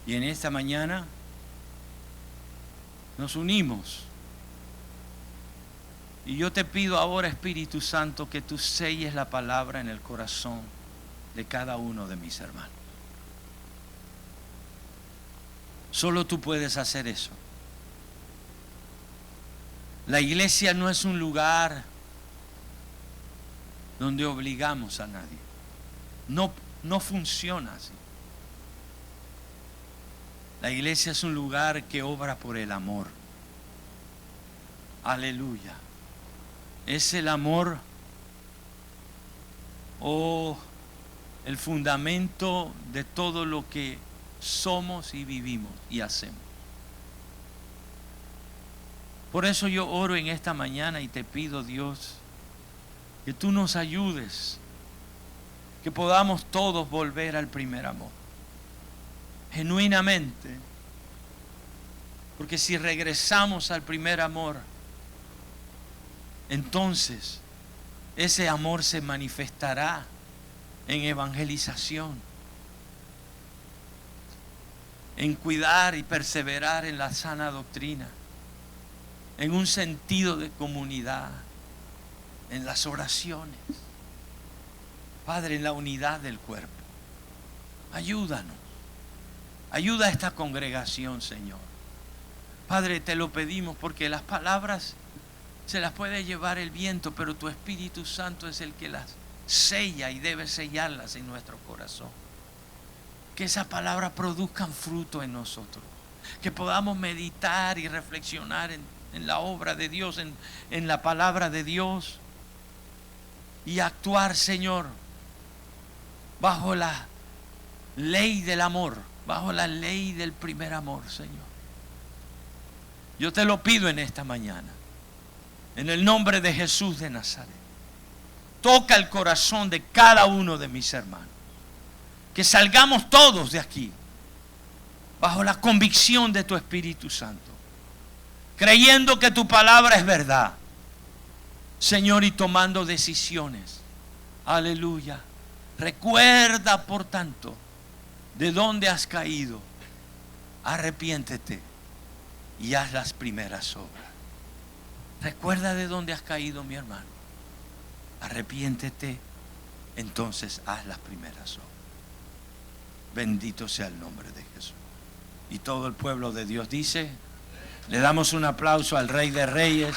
Y en esta mañana nos unimos. Y yo te pido ahora, Espíritu Santo, que tú selles la palabra en el corazón de cada uno de mis hermanos. Solo tú puedes hacer eso. La iglesia no es un lugar donde obligamos a nadie. No funciona así. La iglesia es un lugar que obra por el amor. Aleluya. Es el amor, el fundamento de todo lo que somos y vivimos y hacemos. Por eso yo oro en esta mañana y te pido, Dios, que tú nos ayudes, que podamos todos volver al primer amor, genuinamente, porque si regresamos al primer amor, entonces ese amor se manifestará en evangelización, en cuidar y perseverar en la sana doctrina, en un sentido de comunidad, en las oraciones. Padre, en la unidad del cuerpo. Ayúdanos. Ayuda a esta congregación, Señor. Padre, te lo pedimos porque las palabras se las puede llevar el viento, pero tu Espíritu Santo es el que las sella y debe sellarlas en nuestro corazón. Que esas palabras produzcan fruto en nosotros. Que podamos meditar y reflexionar en la obra de Dios, en la palabra de Dios. Y actuar, Señor, bajo la ley del amor, bajo la ley del primer amor, Señor. Yo te lo pido en esta mañana, en el nombre de Jesús de Nazaret. Toca el corazón de cada uno de mis hermanos. Que salgamos todos de aquí bajo la convicción de tu Espíritu Santo, creyendo que tu palabra es verdad, Señor, y tomando decisiones. Aleluya. Recuerda, por tanto, de dónde has caído. Arrepiéntete y haz las primeras obras. Recuerda de dónde has caído, mi hermano. Arrepiéntete, entonces haz las primeras obras. Bendito sea el nombre de Jesús. Y todo el pueblo de Dios dice, le damos un aplauso al Rey de Reyes.